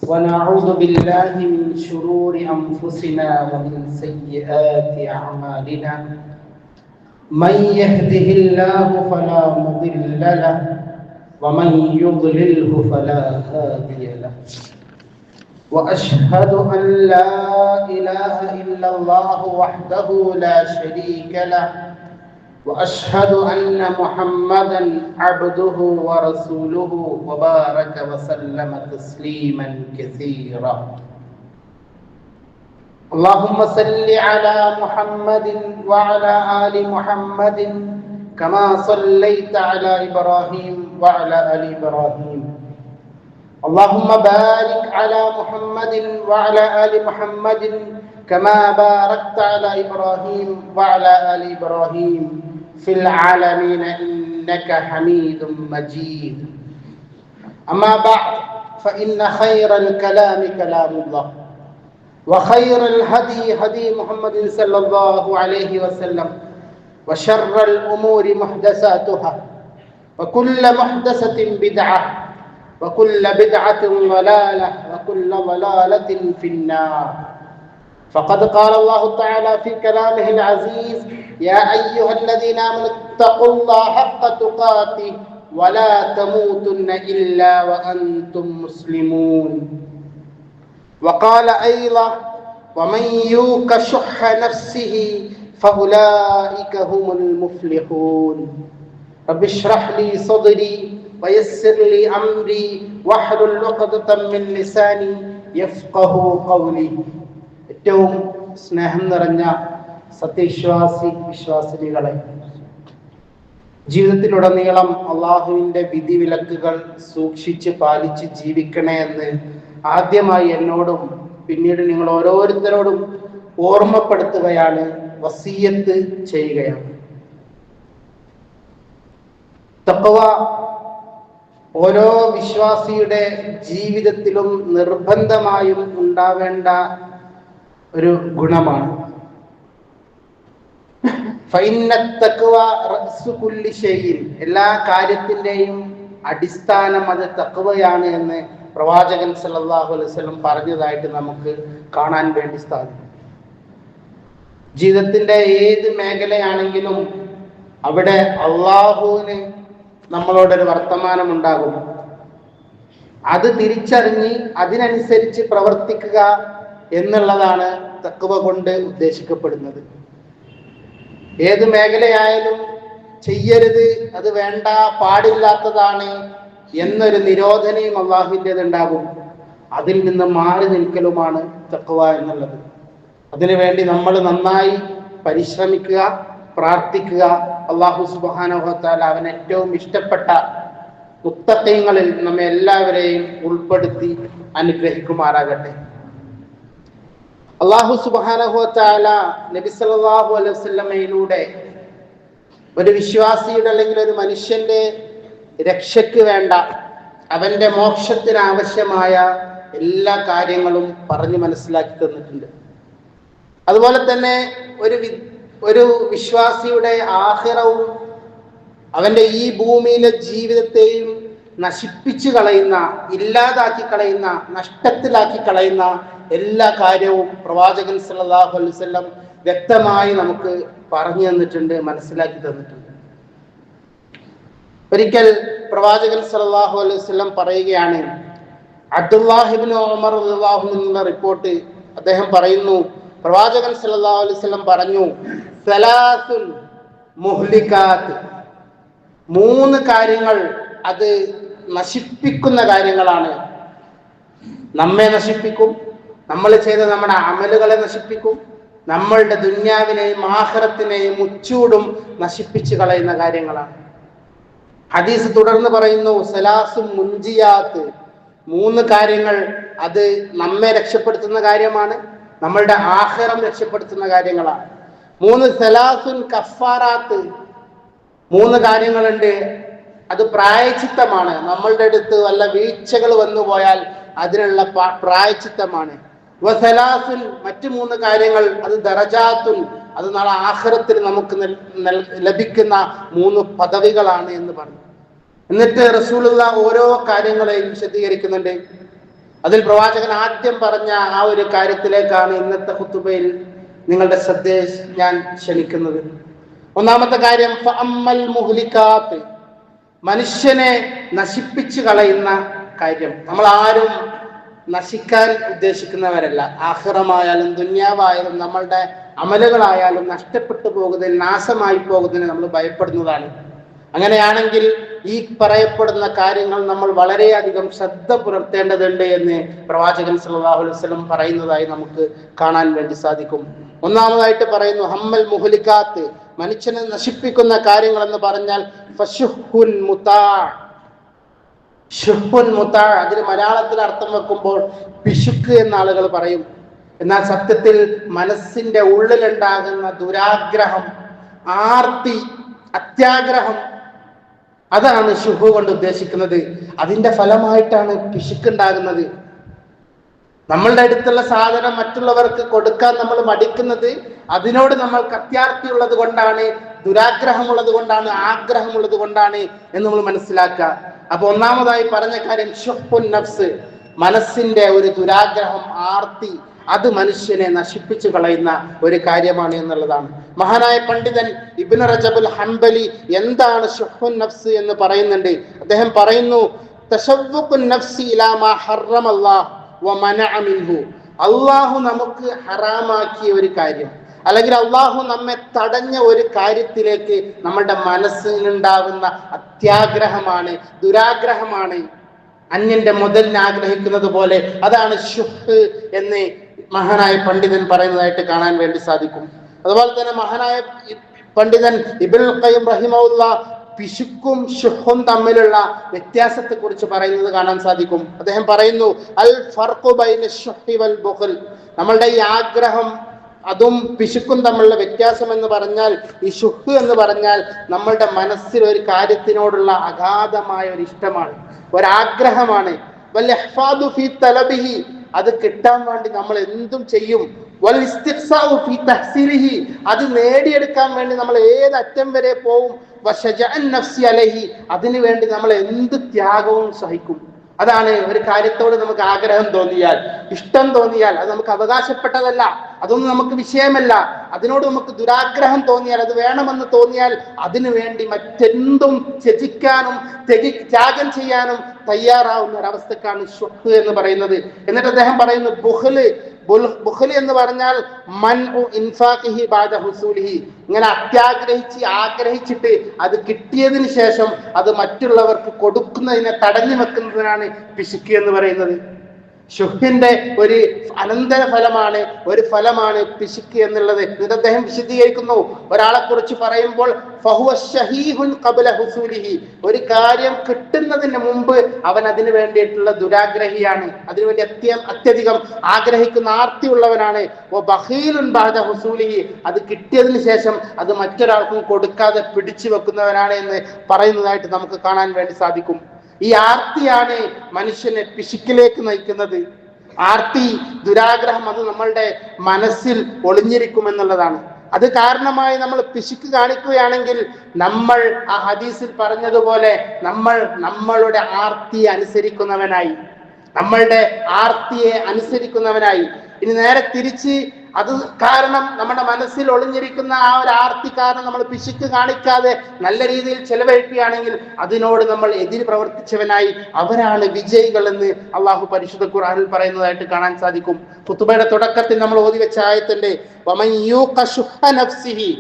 ونعوذ بالله من شرور أنفسنا ومن سيئات أعمالنا من يهده الله فلا مضل له ومن يضلله فلا هادي له وأشهد أن لا إله إلا الله وحده لا شريك له وأشهد أن محمدًا عبده ورسوله وبارك وسلم تسليمًا كثيرًا. اللهم صل على محمد وعلى آل محمد كما صليت على إبراهيم وعلى آل إبراهيم. اللهم بارك على محمد وعلى آل محمد كما باركت على إبراهيم وعلى آل إبراهيم في العالمين إنك حميد مجيد. أما بعد فإن خير الكلام كلام الله وخير الهدي هدي محمد صلى الله عليه وسلم وشر الأمور محدثاتها وكل محدثة بدعة وكل بدعة ضلالة وكل ضلالة في النار. فقد قال الله تعالى في كلامه العزيز: يا أيها الذين آمنوا اتقوا الله حق تقاته ولا تموتن إلا وأنتم مسلمون. وقال أيضا: ومن يوق شح نفسه فأولئك هم المفلحون. رب اشرح لي صدري ويسر لي أمري واحلل عقدة من لساني يفقهوا قولي. ഏറ്റവും സ്നേഹം നിറഞ്ഞ വിശ്വാസിനികളെ, ജീവിതത്തിലുടനീളം അള്ളാഹുവിൻ്റെ വിധിവിലക്കുകൾ സൂക്ഷിച്ച് പാലിച്ച് ജീവിക്കണേ എന്ന് ആദ്യമായി എന്നോടും പിന്നീട് നിങ്ങൾ ഓരോരുത്തരോടും ഓർമ്മപ്പെടുത്തുകയാണ്, വസിയ്യത്ത് ചെയ്യുകയാണ്. തഖ്വ ഓരോ വിശ്വാസിയുടെ ജീവിതത്തിലും നിർബന്ധമായും ഉണ്ടാവേണ്ട ഒരു ഗുണമാണ്. എല്ലാ കാര്യത്തിന്റെയും അടിസ്ഥാനം അത് തഖ്വയാണ് എന്ന് പ്രവാചകൻ സല്ലല്ലാഹു അലൈഹി വസല്ലം പറഞ്ഞതായിട്ട് നമുക്ക് കാണാൻ വേണ്ടി സാധിക്കും. ജീവിതത്തിന്റെ ഏത് മേഖലയാണെങ്കിലും അവിടെ അള്ളാഹുവിന് നമ്മളോടൊരു വർത്തമാനം ഉണ്ടാകും. അത് തിരിച്ചറിഞ്ഞ് അതിനനുസരിച്ച് പ്രവർത്തിക്കുക എന്നുള്ളതാണ് തഖ്വ കൊണ്ട് ഉദ്ദേശിക്കപ്പെടുന്നത്. ഏത് മേഖലയായാലും ചെയ്യരുത്, അത് വേണ്ട, പാടില്ലാത്തതാണ് എന്നൊരു നിരോധനയും അള്ളാഹുവിൻ്റെത് ഉണ്ടാകും. അതിൽ നിന്ന് മാറി നിൽക്കലുമാണ് തഖ്വ എന്നുള്ളത്. അതിനുവേണ്ടി നമ്മൾ നന്നായി പരിശ്രമിക്കുക, പ്രാർത്ഥിക്കുക. അള്ളാഹു സുബ്ഹാനഹു വ തആല അവൻ ഏറ്റവും ഇഷ്ടപ്പെട്ട മുത്തഖീങ്ങളിൽ നമ്മെ എല്ലാവരെയും ഉൾപ്പെടുത്തി അനുഗ്രഹിക്കുമാറാകട്ടെ. അള്ളാഹു സുബ്ഹാനഹു വ തആല നബി സല്ലല്ലാഹു അലൈഹി വസല്ലമയിലൂടെ ഒരു വിശ്വാസിയുടെ അല്ലെങ്കിൽ ഒരു മനുഷ്യന്റെ രക്ഷയ്ക്ക് വേണ്ട, അവന്റെ മോക്ഷത്തിന് ആവശ്യമായ എല്ലാ കാര്യങ്ങളും പറഞ്ഞു മനസ്സിലാക്കി തന്നിട്ടുണ്ട്. അതുപോലെ തന്നെ ഒരു വിശ്വാസിയുടെ ആഖിറവും അവന്റെ ഈ ഭൂമിയിലെ ജീവിതത്തെയും നശിപ്പിച്ചു കളയുന്ന, ഇല്ലാതാക്കി കളയുന്ന, നഷ്ടത്തിലാക്കി കളയുന്ന എല്ലാ കാര്യവും പ്രവാചകൻ സല്ലല്ലാഹു അലൈഹി വസല്ലം വ്യക്തമായി നമുക്ക് പറഞ്ഞു തന്നിട്ടുണ്ട്, മനസ്സിലാക്കി തന്നിട്ടുണ്ട്. ഒരിക്കൽ പ്രവാചകൻ സല്ലല്ലാഹു അലൈഹി വസല്ലം പറയുകയാണ്, അബ്ദുല്ലാഹി ഇബ്നു ഉമർ റളിയല്ലാഹു അൻഹു റിപ്പോർട്ട്, അദ്ദേഹം പറയുന്നു, പ്രവാചകൻ സല്ലല്ലാഹു അലൈഹി വസല്ലം പറഞ്ഞു, സലാസുൻ മുഹ്ലികാത്ത്, 3 കാര്യങ്ങൾ അത് നശിപ്പിക്കുന്ന കാര്യങ്ങളാണ്. നമ്മെ നശിപ്പിക്കും, നമ്മൾ ചെയ്ത നമ്മുടെ അമലുകളെ നശിപ്പിക്കും, നമ്മളുടെ ദുന്യാവിനെയും ആഖിറത്തിനെയും മുച്ചൂടും നശിപ്പിച്ചു കളയുന്ന കാര്യങ്ങളാണ്. ഹദീസ് തുടർന്ന് പറയുന്നു, സലാസും മുൻജിയാത്ത്, 3 കാര്യങ്ങൾ അത് നമ്മെ രക്ഷപ്പെടുത്തുന്ന കാര്യമാണ്, നമ്മളുടെ ആഖിറം രക്ഷപ്പെടുത്തുന്ന കാര്യങ്ങളാണ്. 3 സലാസുൻ കഫാറാത്ത്, 3 കാര്യങ്ങളുണ്ട്, അത് പ്രായച്ചിത്തമാണ്. നമ്മളുടെ അടുത്ത് വല്ല വീഴ്ചകൾ വന്നു പോയാൽ അതിനുള്ള പ്രായച്ചിത്തമാണ്. വസലാസുൻ, മറ്റു 3 കാര്യങ്ങൾ അത് ദറജാത്തുൻ, അത് നാളെ ആഖിറത്തിൽ നമുക്ക് ലഭിക്കുന്ന 3 പദവികളാണ് എന്ന് പറഞ്ഞു. എന്നിട്ട് റസൂലുള്ള ഓരോ കാര്യങ്ങളെയും വിശദീകരിക്കുന്നുണ്ട്. അതിൽ പ്രവാചകൻ ആദ്യം പറഞ്ഞ ആ ഒരു കാര്യത്തിലേക്കാണ് ഇന്നത്തെ ഖുതുബയിൽ നിങ്ങളുടെ ശ്രദ്ധയെ ഞാൻ ക്ഷണിക്കുന്നത്. ഒന്നാമത്തെ കാര്യം ഫഅമ്മൽ മുഹ്ലികാത്ത്, മനുഷ്യനെ നശിപ്പിച്ചു കളയുന്ന കാര്യം. നമ്മൾ ആരും നശിക്കാൻ ഉദ്ദേശിക്കുന്നവരല്ല. ആഖിറമായാലും ദുന്യാവായാലും നമ്മളുടെ അമലുകളായാലും നഷ്ടപ്പെട്ടു പോകുന്നതിന്, നാശമായി പോകുന്നതിന് നമ്മൾ ഭയപ്പെടുന്നതാണ്. അങ്ങനെയാണെങ്കിൽ ഈ പറയപ്പെടുന്ന കാര്യങ്ങൾ നമ്മൾ വളരെയധികം ശ്രദ്ധ പുലർത്തേണ്ടതുണ്ട് എന്ന് പ്രവാചകൻ സല്ലല്ലാഹു അലൈഹി വസല്ലം പറയുന്നതായി നമുക്ക് കാണാൻ വേണ്ടി സാധിക്കും. ഒന്നാമതായിട്ട് പറയുന്നു ഹമ്മൽ മുഹ്ലികാത്ത്, മനുഷ്യനെ നശിപ്പിക്കുന്ന കാര്യങ്ങൾ എന്ന് പറഞ്ഞാൽ ഫശുഹുൻ മുതാ. ഷുഹുൻ മുതാ, അതിന് മലയാളത്തിൽ അർത്ഥം വെക്കുമ്പോൾ പിശുക്ക് എന്ന ആളുകൾ പറയും. എന്നാൽ സത്യത്തിൽ മനസ്സിന്റെ ഉള്ളിലുണ്ടാകുന്ന ദുരാഗ്രഹം, ആർത്തി, അത്യാഗ്രഹം, അതാണ് ശുഹു കൊണ്ട് ഉദ്ദേശിക്കുന്നത്. അതിന്റെ ഫലമായിട്ടാണ് പിശുക്കുണ്ടാകുന്നത്. നമ്മളുടെ അടുത്തുള്ള സാധനം മറ്റുള്ളവർക്ക് കൊടുക്കാൻ നമ്മൾ മടിക്കുന്നത് അതിനോട് നമ്മൾക്ക് അത്യാർത്തിയുള്ളത് കൊണ്ടാണ്, ദുരാഗ്രഹമുള്ളത് കൊണ്ടാണ്, ആഗ്രഹമുള്ളത് കൊണ്ടാണ് എന്ന് നമ്മൾ മനസ്സിലാക്കുക. അപ്പൊ ഒന്നാമതായി പറഞ്ഞ കാര്യം ഷുഹുൻ നഫ്സ്, മനസ്സിന്റെ ഒരു ദുരാഗ്രഹം, ആർത്തി, അത് മനുഷ്യനെ നശിപ്പിച്ചു കളയുന്ന ഒരു കാര്യമാണ് എന്നുള്ളതാണ്. മഹാനായ പണ്ഡിതൻ ഇബ്നു റജബുൽ ഹംബലി എന്താണ് ഷുഹുൻ നഫ്സ് എന്ന് പറയുന്നുണ്ട്. അദ്ദേഹം പറയുന്നു തശവ്വുഖുൻ നഫ്സി ഇലാ മാ ഹറമല്ലാഹ് വ മനഅ മിൻഹു. അല്ലാഹു നമുക്ക് ഹറാമാക്കിയ ഒരു കാര്യം, അല്ലെങ്കിൽ അള്ളാഹു നമ്മെ തടഞ്ഞ ഒരു കാര്യത്തിലേക്ക് നമ്മുടെ മനസ്സിനുണ്ടാവുന്ന അത്യാഗ്രഹമാണ്, ദുരാഗ്രഹമാണ്. അന്യന്റെ മുതലിനെ ആഗ്രഹിക്കുന്നത് പോലെ അതാണ് ഷുഹ് എന്ന് മഹാനായ പണ്ഡിതൻ പറയുന്നതായിട്ട് കാണാൻ വേണ്ടി സാധിക്കും. അതുപോലെ തന്നെ മഹാനായ പണ്ഡിതൻ ഇബ്നുൽ ഖയ്യിം റഹിമഹുല്ലാഹ് പിശുക്കും ഷുഹും തമ്മിലുള്ള വ്യത്യാസത്തെ കുറിച്ച് പറയുന്നത് കാണാൻ സാധിക്കും. അദ്ദേഹം പറയുന്നു അൽ ഫർഖു ബൈന ഷുഹി വൽ ബുഖൽ, നമ്മളുടെ ഈ ആഗ്രഹം അതും പിശുക്കും തമ്മിലുള്ള വ്യത്യാസം എന്ന് പറഞ്ഞാൽ, ഈ ഷുഹ് എന്ന് പറഞ്ഞാൽ നമ്മളുടെ മനസ്സിൽ ഒരു കാര്യത്തിനോടുള്ള അഗാധമായ ഒരു ഇഷ്ടമാണ്, ഒരാഗ്രഹമാണ്. വൽ ഇഹ്ഫാദു ഫീ തലബിഹി, അത് കിട്ടാൻ വേണ്ടി നമ്മൾ എന്തും ചെയ്യും. വൽ ഇസ്തിഖ്സാഉ ഫീ തഹ്സിലിഹി, അത് നേടിയെടുക്കാൻ വേണ്ടി നമ്മൾ ഏത് അറ്റം വരെ പോവും. വശജഅൻ നഫ്സി അലൈഹി, അതിനു വേണ്ടി നമ്മൾ എന്ത് ത്യാഗവും സഹിക്കും. അതാണ് ഒരു കാര്യത്തോട് നമുക്ക് ആഗ്രഹം തോന്നിയാൽ, ഇഷ്ടം തോന്നിയാൽ, അത് നമുക്ക് അവകാശപ്പെട്ടതല്ല, അതൊന്നും നമുക്ക് വിഷയമല്ല. അതിനോട് നമുക്ക് ദുരാഗ്രഹം തോന്നിയാൽ, അത് വേണമെന്ന് തോന്നിയാൽ അതിനു വേണ്ടി മറ്റെന്തും ത്യജിക്കാനും ത്യാഗം ചെയ്യാനും തയ്യാറാവുന്ന ഒരവസ്ഥക്കാണ് ഷുഹ് എന്ന് പറയുന്നത്. എന്നിട്ട് അദ്ദേഹം പറയുന്നു ബുഖ്ല് എന്ന് പറഞ്ഞാൽ മൻഉ ഇൻഫാഖിഹി ബഅദ ഹുസൂലിഹി, ഇങ്ങനെ ആഗ്രഹിച്ചിട്ട് അത് കിട്ടിയതിന് ശേഷം അത് മറ്റുള്ളവർക്ക് കൊടുക്കുന്നതിനെ തടഞ്ഞു വെക്കുന്നതിനാണ് പിശുക്ക് എന്ന് പറയുന്നത്. ഷുഹിന്റെ ഒരു അനന്തര ഫലമാണ്, ഒരു ഫലമാണ് പിശുക്ക് എന്നുള്ളത്. എന്നിട്ട് അദ്ദേഹം വിശദീകരിക്കുന്നു, ഒരാളെ കുറിച്ച് പറയുമ്പോൾ ഫഹുവ ശഹീഹുൻ ഖബ്ല ഹുസൂലിഹി, ഒരു കാര്യം കിട്ടുന്നതിന് മുമ്പ് അവൻ അതിനു വേണ്ടിയിട്ടുള്ള ദുരാഗ്രഹിയാണ്, അതിനുവേണ്ടി അത്യധികം ആഗ്രഹിക്കുന്ന ആർത്തിയുള്ളവനാണ്. ബഖീലുൻ ബഅദ ഹുസൂലിഹി, അത് കിട്ടിയതിന് ശേഷം അത് മറ്റൊരാൾക്കും കൊടുക്കാതെ പിടിച്ചു വെക്കുന്നവനാണ് എന്ന് പറയുന്നതായിട്ട് നമുക്ക് കാണാൻ വേണ്ടി സാധിക്കും. ഈ ആർത്തിയാണ് മനുഷ്യനെ പിശുക്കിലേക്ക് നയിക്കുന്നത്. ആർത്തി, ദുരാഗ്രഹം, അത് നമ്മളുടെ മനസ്സിൽ ഒളിഞ്ഞിരിക്കുമെന്നുള്ളതാണ്. അത് കാരണമായി നമ്മൾ പിശുക്ക് കാണിക്കുകയാണെങ്കിൽ നമ്മൾ ആ ഹദീസിൽ പറഞ്ഞതുപോലെ നമ്മളുടെ ആർത്തിയെ അനുസരിക്കുന്നവനായി, നമ്മളുടെ ആർത്തിയെ അനുസരിക്കുന്നവനായി. ഇനി നേരെ തിരിച്ച് അത് കാരണം നമ്മുടെ മനസ്സിൽ ഒളിഞ്ഞിരിക്കുന്ന ആ ഒരു ആർത്തി കാരണം നമ്മൾ പിശുക്ക് കാണിക്കാതെ നല്ല രീതിയിൽ ചെലവഴിക്കുകയാണെങ്കിൽ അതിനോട് നമ്മൾ എതിര് പ്രവർത്തിച്ചവനായി അവരാണ് വിജയികൾ എന്ന് അള്ളാഹു പരിശുദ്ധ ഖുർആനിൽ പറയുന്നതായിട്ട് കാണാൻ സാധിക്കും. ഖുതുബയുടെ തുടക്കത്തിൽ നമ്മൾ ഓതി വെച്ച ആയത്തിന്റെ വമൻ യൂഖ ശുഹ നഫ്സിഹി,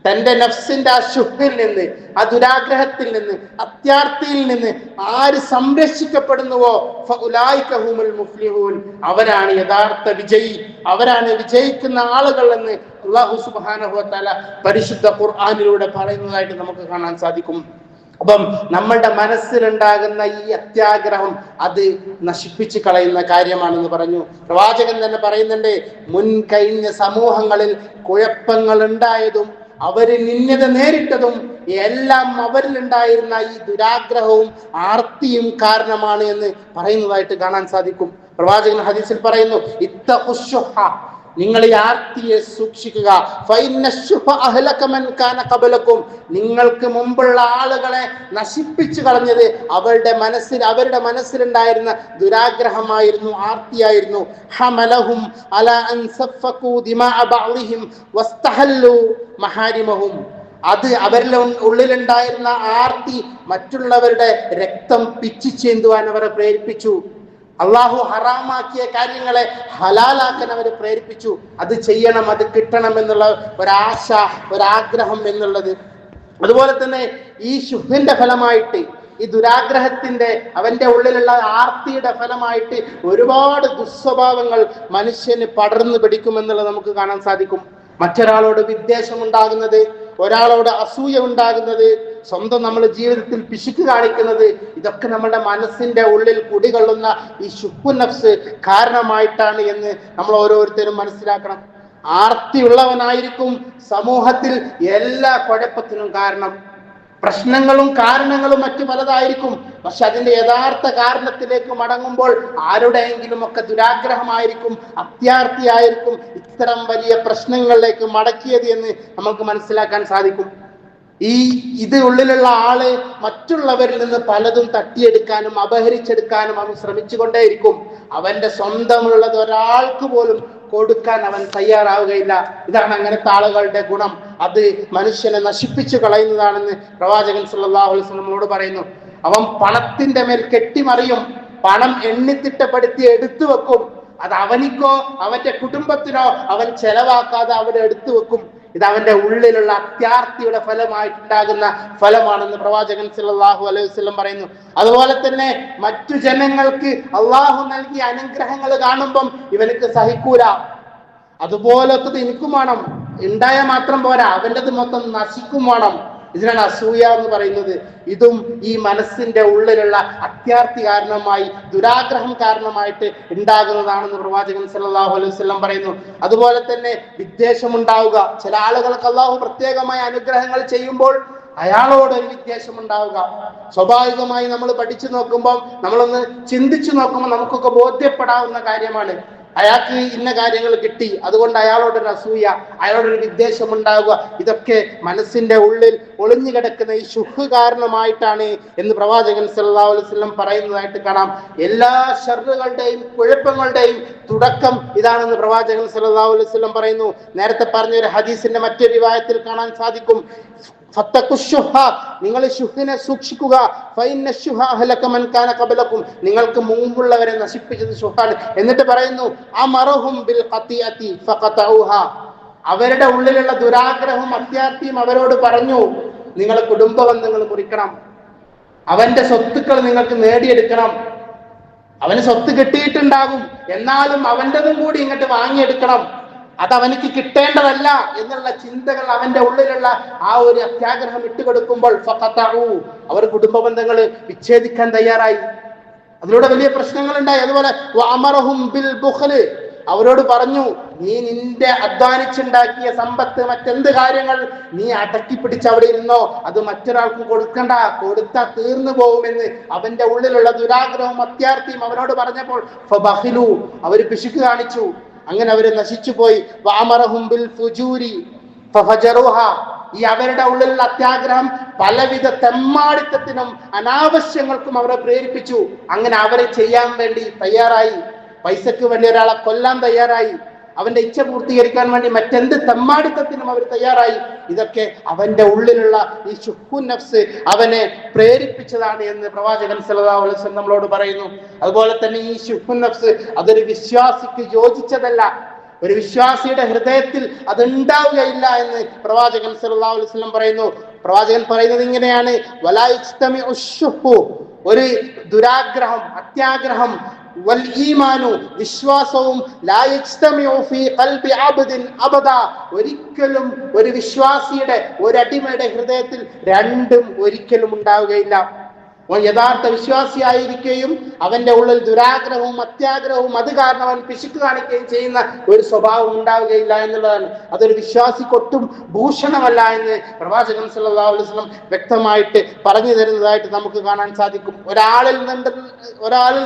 തന്റെ നഫ്സിന്റെ ആ ശുഹിൽ നിന്ന്, ആ ദുരാഗ്രഹത്തിൽ നിന്ന്, അത്യാർത്തിയിൽ നിന്ന് ആര് സംരക്ഷിക്കപ്പെടുന്നുവോ ഫഉലൈക ഹുമുൽ മുഫ്ലിഹൂൻ, അവരാണ് യഥാർത്ഥ വിജയി, അവരാണ് വിജയിക്കുന്ന ആളുകൾ എന്ന് അല്ലാഹു സുബ്ഹാനഹു വ തആല പരിശുദ്ധ ഖുർആനിലൂടെ പറയുന്നതായിട്ട് നമുക്ക് കാണാൻ സാധിക്കും. അപ്പം നമ്മളുടെ മനസ്സിലുണ്ടാകുന്ന ഈ അത്യാഗ്രഹം അത് നശിപ്പിച്ചു കളയുന്ന കാര്യമാണെന്ന് പറഞ്ഞു. പ്രവാചകൻ തന്നെ പറയുന്നുണ്ട്, മുൻകഴിഞ്ഞ സമൂഹങ്ങളിൽ കുഴപ്പങ്ങൾ ഉണ്ടായതും അവര് നിന്ദത നേരിട്ടതും എല്ലാം അവരിലുണ്ടായിരുന്ന ഈ ദുരാഗ്രഹവും ആർത്തിയും കാരണമാണ് എന്ന് പറയുന്നതായിട്ട് കാണാൻ സാധിക്കും. പ്രവാചകൻ ഹദീസിൽ പറയുന്നു, ഇത്തഖുശ്ശുഹ, നിങ്ങൾ ഈ ആർത്തിയെ സൂക്ഷിക്കുക. നിങ്ങൾക്ക് മുമ്പുള്ള ആളുകളെ നശിപ്പിച്ചു കളഞ്ഞത് അവരുടെ മനസ്സിലുണ്ടായിരുന്ന ദുരാഗ്രഹമായിരുന്നു, ആർത്തിയായിരുന്നു. ഹമലഹും അലാ അൻ സഫഖു ദിമാഅ ബഅദിഹിം വസ്തഹല്ലു മഹാരിമഹും. അത് അവരുടെ ഉള്ളിലുണ്ടായിരുന്ന ആർത്തി മറ്റുള്ളവരുടെ രക്തം പിച്ചിച്ചേന്തുവാൻ അവരെ പ്രേരിപ്പിച്ചു. അള്ളാഹു ഹറാമാക്കിയ കാര്യങ്ങളെ ഹലാലാക്കാൻ അവരെ പ്രേരിപ്പിച്ചു. അത് ചെയ്യണം, അത് കിട്ടണം എന്നുള്ള ഒരാശ, ഒരാഗ്രഹം എന്നുള്ളത്. അതുപോലെ തന്നെ ഈ ശുദ്ധിന്റെ ഫലമായിട്ട്, ഈ ദുരാഗ്രഹത്തിന്റെ, അവന്റെ ഉള്ളിലുള്ള ആർത്തിയുടെ ഫലമായിട്ട് ഒരുപാട് ദുസ്വഭാവങ്ങൾ മനുഷ്യന് പടർന്നു പിടിക്കുമെന്നുള്ളത് നമുക്ക് കാണാൻ സാധിക്കും. മറ്റൊരാളോട് വിദ്വേഷം ഉണ്ടാകുന്നത്, ഒരാളോട് അസൂയ ഉണ്ടാകുന്നത്, സ്വന്തം നമ്മൾ ജീവിതത്തിൽ പിശുക്ക് കാണിക്കുന്നത്, ഇതൊക്കെ നമ്മുടെ മനസ്സിന്റെ ഉള്ളിൽ കുടികൊള്ളുന്ന ഈ ശുഹ്ബു നഫ്സ് കാരണമായിട്ടാണ് എന്ന് നമ്മൾ ഓരോരുത്തരും മനസ്സിലാക്കണം. ആർത്തിയുള്ളവനായിരിക്കും സമൂഹത്തിൽ എല്ലാ കുഴപ്പത്തിനും കാരണം. പ്രശ്നങ്ങളും കാരണങ്ങളും മറ്റു പലതായിരിക്കും. പക്ഷെ അതിന്റെ യഥാർത്ഥ കാരണത്തിലേക്ക് മടങ്ങുമ്പോൾ ആരുടെയെങ്കിലും ഒക്കെ ദുരാഗ്രഹമായിരിക്കും, അത്യാർത്തിയായിരിക്കും ഇത്തരം വലിയ പ്രശ്നങ്ങളിലേക്ക് മടക്കിയത് എന്ന് നമുക്ക് മനസ്സിലാക്കാൻ സാധിക്കും. ഇത് ഉള്ളിലുള്ള ആള് മറ്റുള്ളവരിൽ നിന്ന് പലതും തട്ടിയെടുക്കാനും അപഹരിച്ചെടുക്കാനും അവൻ ശ്രമിച്ചുകൊണ്ടേയിരിക്കും. അവന്റെ സ്വന്തമുള്ളത് ഒരാൾക്ക് പോലും കൊടുക്കാൻ അവൻ തയ്യാറാവുകയില്ല. ഇതാണ് അങ്ങനത്തെ ആളുകളുടെ ഗുണം. അത് മനുഷ്യനെ നശിപ്പിച്ചു കളയുന്നതാണെന്ന് പ്രവാചകൻ സല്ലല്ലാഹു അലൈഹി വസല്ലം നമ്മോട് പറയുന്നു. അവൻ പണത്തിന്റെ മേൽ കെട്ടിമറിയും, പണം എണ്ണിത്തിട്ടപ്പെടുത്തി എടുത്തു വെക്കും. അത് അവനിക്കോ അവന്റെ കുടുംബത്തിനോ അവൻ ചെലവാക്കാതെ അവിടെ എടുത്തു വെക്കും. ഇത് അവന്റെ ഉള്ളിലുള്ള അത്യാർത്തിയുടെ ഫലമായിട്ടുണ്ടാകുന്ന ഫലമാണെന്ന് പ്രവാചകൻ സല്ലല്ലാഹു അലൈഹി വസല്ലം പറയുന്നു. അതുപോലെ തന്നെ മറ്റു ജനങ്ങൾക്ക് അള്ളാഹു നൽകിയ അനുഗ്രഹങ്ങൾ കാണുമ്പം ഇവനക്ക് സഹിക്കൂല. അതുപോലത്തത് എനിക്കും വേണം, ഉണ്ടായ മാത്രം പോരാ, അവൻ്റെത് മൊത്തം നശിക്കും വേണം. ഇതിനാണ് അസൂയ എന്ന് പറയുന്നത്. ഇതും ഈ മനസ്സിന്റെ ഉള്ളിലുള്ള അത്യാർത്തി കാരണമായി, ദുരാഗ്രഹം കാരണമായിട്ട് ഉണ്ടാകുന്നതാണെന്ന് പ്രവാചകൻ സല്ലല്ലാഹു അലൈഹി വസല്ലം പറയുന്നു. അതുപോലെ തന്നെ വിദ്വേഷം ഉണ്ടാവുക. ചില ആളുകൾക്ക് അള്ളാഹു പ്രത്യേകമായ അനുഗ്രഹങ്ങൾ ചെയ്യുമ്പോൾ അയാളോട് ഒരു വിദ്വേഷം ഉണ്ടാവുക സ്വാഭാവികമായി. നമ്മൾ പഠിച്ചു നോക്കുമ്പോൾ, നമ്മളൊന്ന് ചിന്തിച്ചു നോക്കുമ്പോൾ നമുക്കൊക്കെ ബോധ്യപ്പെടാവുന്ന കാര്യമാണ്. അയാൾക്ക് ഇന്ന കാര്യങ്ങൾ കിട്ടി, അതുകൊണ്ട് അയാളോടൊരു അസൂയ, അയാളോടൊരു വിദ്വേഷം ഉണ്ടാവുക. ഇതൊക്കെ മനസ്സിന്റെ ഉള്ളിൽ ഒളിഞ്ഞു കിടക്കുന്ന ഈ ശുഹ് കാരണമായിട്ടാണ് എന്ന് പ്രവാചകൻ സല്ലല്ലാഹു അലൈഹി വസല്ലം പറയുന്നതായിട്ട് കാണാം. എല്ലാ ഷർറുകളുടെയും കുഴപ്പങ്ങളുടെയും തുടക്കം ഇതാണെന്ന് പ്രവാചകൻ സല്ലല്ലാഹു അലൈഹി വസല്ലം പറയുന്നു. നേരത്തെ പറഞ്ഞ ഒരു ഹദീസിന്റെ മറ്റൊരു റിവായത്തിൽ കാണാൻ സാധിക്കും, നിങ്ങൾ ശുഹിനെ സൂക്ഷിക്കുക. നിങ്ങൾക്ക് മുമ്പുള്ളവരെ നശിപ്പിച്ചത് ശുഹാണ്. എന്നിട്ട് പറയുന്നു, അവരുടെ ഉള്ളിലുള്ള ദുരാഗ്രഹവും അത്യാർത്തിയും അവരോട് പറഞ്ഞു, നിങ്ങൾ കുടുംബ ബന്ധങ്ങൾ മുറിക്കണം, അവന്റെ സ്വത്തുക്കൾ നിങ്ങൾക്ക് നേടിയെടുക്കണം. അവന് സ്വത്ത് കിട്ടിയിട്ടുണ്ടാകും, എന്നാലും അവൻ്റെതും കൂടി ഇങ്ങോട്ട് വാങ്ങിയെടുക്കണം. അതവനിക്ക് കിട്ടേണ്ടതല്ല എന്നുള്ള ചിന്തകൾ അവന്റെ ഉള്ളിലുള്ള ആ ഒരു അത്യാഗ്രഹം ഇട്ടുകൊടുക്കുമ്പോൾ അവർ കുടുംബ ബന്ധങ്ങൾ വിച്ഛേദിക്കാൻ തയ്യാറായി. അതിലൂടെ വലിയ പ്രശ്നങ്ങൾ ഉണ്ടായി. അതുപോലെ അവരോട് പറഞ്ഞു, നീ നിന്റെ അധ്വാനിച്ചുണ്ടാക്കിയ സമ്പത്ത്, മറ്റെന്ത് കാര്യങ്ങൾ നീ അടക്കി പിടിച്ച് അവിടെ ഇരുന്നോ, അത് മറ്റൊരാൾക്കും കൊടുക്കണ്ട, കൊടുത്താൽ തീർന്നു പോകുമെന്ന് അവന്റെ ഉള്ളിലുള്ള ദുരാഗ്രഹവും അത്യാർത്തിയും അവനോട് പറഞ്ഞപ്പോൾ അവർ പിശുക്ക് കാണിച്ചു. അങ്ങനെ അവര് നശിച്ചു പോയി. ഈ അവരുടെ ഉള്ളിലുള്ള അത്യാഗ്രഹം പലവിധ തെമ്മാടിത്തത്തിനും അനാവശ്യങ്ങൾക്കും അവരെ പ്രേരിപ്പിച്ചു. അങ്ങനെ അവരെ ചെയ്യാൻ വേണ്ടി തയ്യാറായി. പൈസക്ക് വേണ്ടി ഒരാളെ കൊല്ലാൻ തയ്യാറായി. അവന്റെ ഇച്ഛ പൂർത്തീകരിക്കാൻ വേണ്ടി മറ്റെന്ത് തെമ്മാടിത്തത്തിനും അവർ തയ്യാറായി. ഇതൊക്കെ അവന്റെ ഉള്ളിലുള്ള ഈ ശുഹ്ബു നഫ്സ് അവനെ പ്രേരിപ്പിച്ചതാണ് എന്ന് പ്രവാചകൻ സല്ലല്ലാഹു അലൈഹി വസല്ലം നമ്മളോട് പറയുന്നു. അതുപോലെ തന്നെ ഈ ശുഹ്ബു നഫ്സ് അതൊരു വിശ്വാസിക്ക് യോജിച്ചതല്ല. ഒരു വിശ്വാസിയുടെ ഹൃദയത്തിൽ അതുണ്ടാവുകയില്ല എന്ന് പ്രവാചകൻ സല്ലല്ലാഹു അലൈഹി വസല്ലം പറയുന്നു. പ്രവാചകൻ പറയുന്നത് ഇങ്ങനെയാണ്, വലാ യജ്തമിഉ ശുഹ്ബു, ഒരു ദുരാഗ്രഹം, അത്യാഗ്രഹം, വൽ ഈമാനു, വിശ്വാസവും, ലാ യജ്തമിഉ ഫീ ഖൽബി അബ്ദിൻ അബദാ, ഒരിക്കലും ഒരു വിശ്വാസിയുടെ, ഒരു അടിമയുടെ ഹൃദയത്തിൽ രണ്ടും ഒരിക്കലും ഉണ്ടാവുകയില്ല. യഥാർത്ഥ വിശ്വാസിയായിരിക്കുകയും അവന്റെ ഉള്ളിൽ ദുരാഗ്രഹവും അത്യാഗ്രഹവും അത് കാരണം അവൻ പിശുക്ക് കാണിക്കുകയും ചെയ്യുന്ന ഒരു സ്വഭാവം ഉണ്ടാവുകയില്ല എന്നുള്ളതാണ്. അതൊരു വിശ്വാസിക്കൊട്ടും ഭൂഷണമല്ല എന്ന് പ്രവാചകൻ സല്ലല്ലാഹു അലൈഹി വസല്ലം വ്യക്തമായിട്ട് പറഞ്ഞു തരുന്നതായിട്ട് നമുക്ക് കാണാൻ സാധിക്കും. ഒരാളിൽ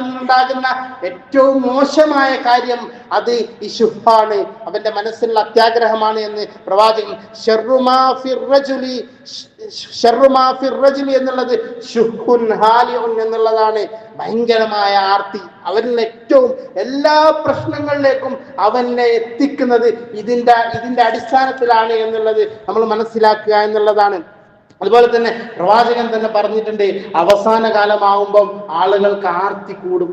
നിന്നുണ്ടാകുന്ന ഏറ്റവും മോശമായ കാര്യം അത് ഈ ശുഹാണ്, അവന്റെ മനസ്സിലുള്ള അത്യാഗ്രഹമാണ് എന്ന് പ്രവാചകൻ ഷർറുമാ ഫിർ റജുലി എന്നുള്ളത് ഷുഹുൻ ഹാലിഉൻ എന്നുള്ളതാണ്. ഭയങ്കരമായ ആർത്തി, അവരിൽ ഏറ്റവും എല്ലാ പ്രശ്നങ്ങളിലേക്കും അവനെ എത്തിക്കുന്നത് ഇതിന്റെ അടിസ്ഥാനത്തിലാണ് എന്നുള്ളത് നമ്മൾ മനസ്സിലാക്കുക എന്നുള്ളതാണ്. അതുപോലെ തന്നെ പ്രവാചകൻ തന്നെ പറഞ്ഞിട്ടുണ്ട്, അവസാന കാലമാകുമ്പം ആളുകൾക്ക് ആർത്തി കൂടും.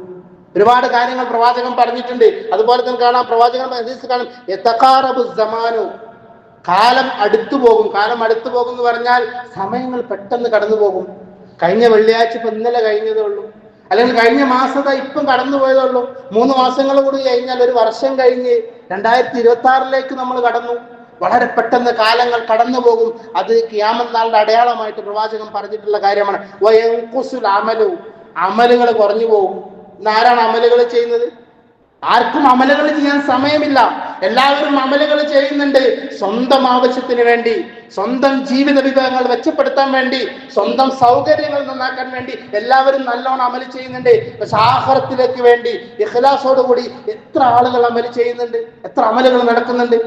ഒരുപാട് കാര്യങ്ങൾ പ്രവാചകൻ പറഞ്ഞിട്ടുണ്ട്. അതുപോലെ തന്നെ കാണാം, പ്രവാചകൻ ഹദീസിൽ കാണും യതഖാറബു സമാനു, കാലം അടുത്തു പോകും. കാലം അടുത്തു പോകും എന്ന് പറഞ്ഞാൽ സമയങ്ങൾ പെട്ടെന്ന് കടന്നു പോകും. കഴിഞ്ഞ വെള്ളിയാഴ്ച ഇപ്പൊ ഇന്നലെ കഴിഞ്ഞതേ ഉള്ളൂ, അല്ലെങ്കിൽ കഴിഞ്ഞ മാസത ഇപ്പം കടന്നു പോയതേ ഉള്ളൂ. 3 മാസങ്ങൾ കൂടി കഴിഞ്ഞാൽ ഒരു വർഷം കഴിഞ്ഞ് 2026 നമ്മൾ കടന്നു. വളരെ പെട്ടെന്ന് കാലങ്ങൾ കടന്നു പോകും. അത് ഖിയാമത്ത് നാളിന്റെ അടയാളമായിട്ട് പ്രവാചകൻ പറഞ്ഞിട്ടുള്ള കാര്യമാണ്. വയൻഖുസുൽ അമലു, അമലുകൾ കുറഞ്ഞു പോകും. ആരാണ് അമലുകൾ ചെയ്യുന്നത്? ആർക്കും അമലുകൾ ചെയ്യാൻ സമയമില്ല. എല്ലാവരും അമലുകൾ ചെയ്യുന്നുണ്ട് സ്വന്തം ആവശ്യത്തിന് വേണ്ടി, സ്വന്തം ജീവിത വിഭവങ്ങൾ മെച്ചപ്പെടുത്താൻ വേണ്ടി, സ്വന്തം സൗകര്യങ്ങൾ നന്നാക്കാൻ വേണ്ടി എല്ലാവരും നല്ലോണം അമല് ചെയ്യുന്നുണ്ട്. പക്ഷെ ആഖിറത്തിലേക്ക് വേണ്ടി ഇഖ്ലാസോടുകൂടി എത്ര ആളുകൾ അമല് ചെയ്യുന്നുണ്ട്, എത്ര അമലുകൾ നടക്കുന്നുണ്ട്?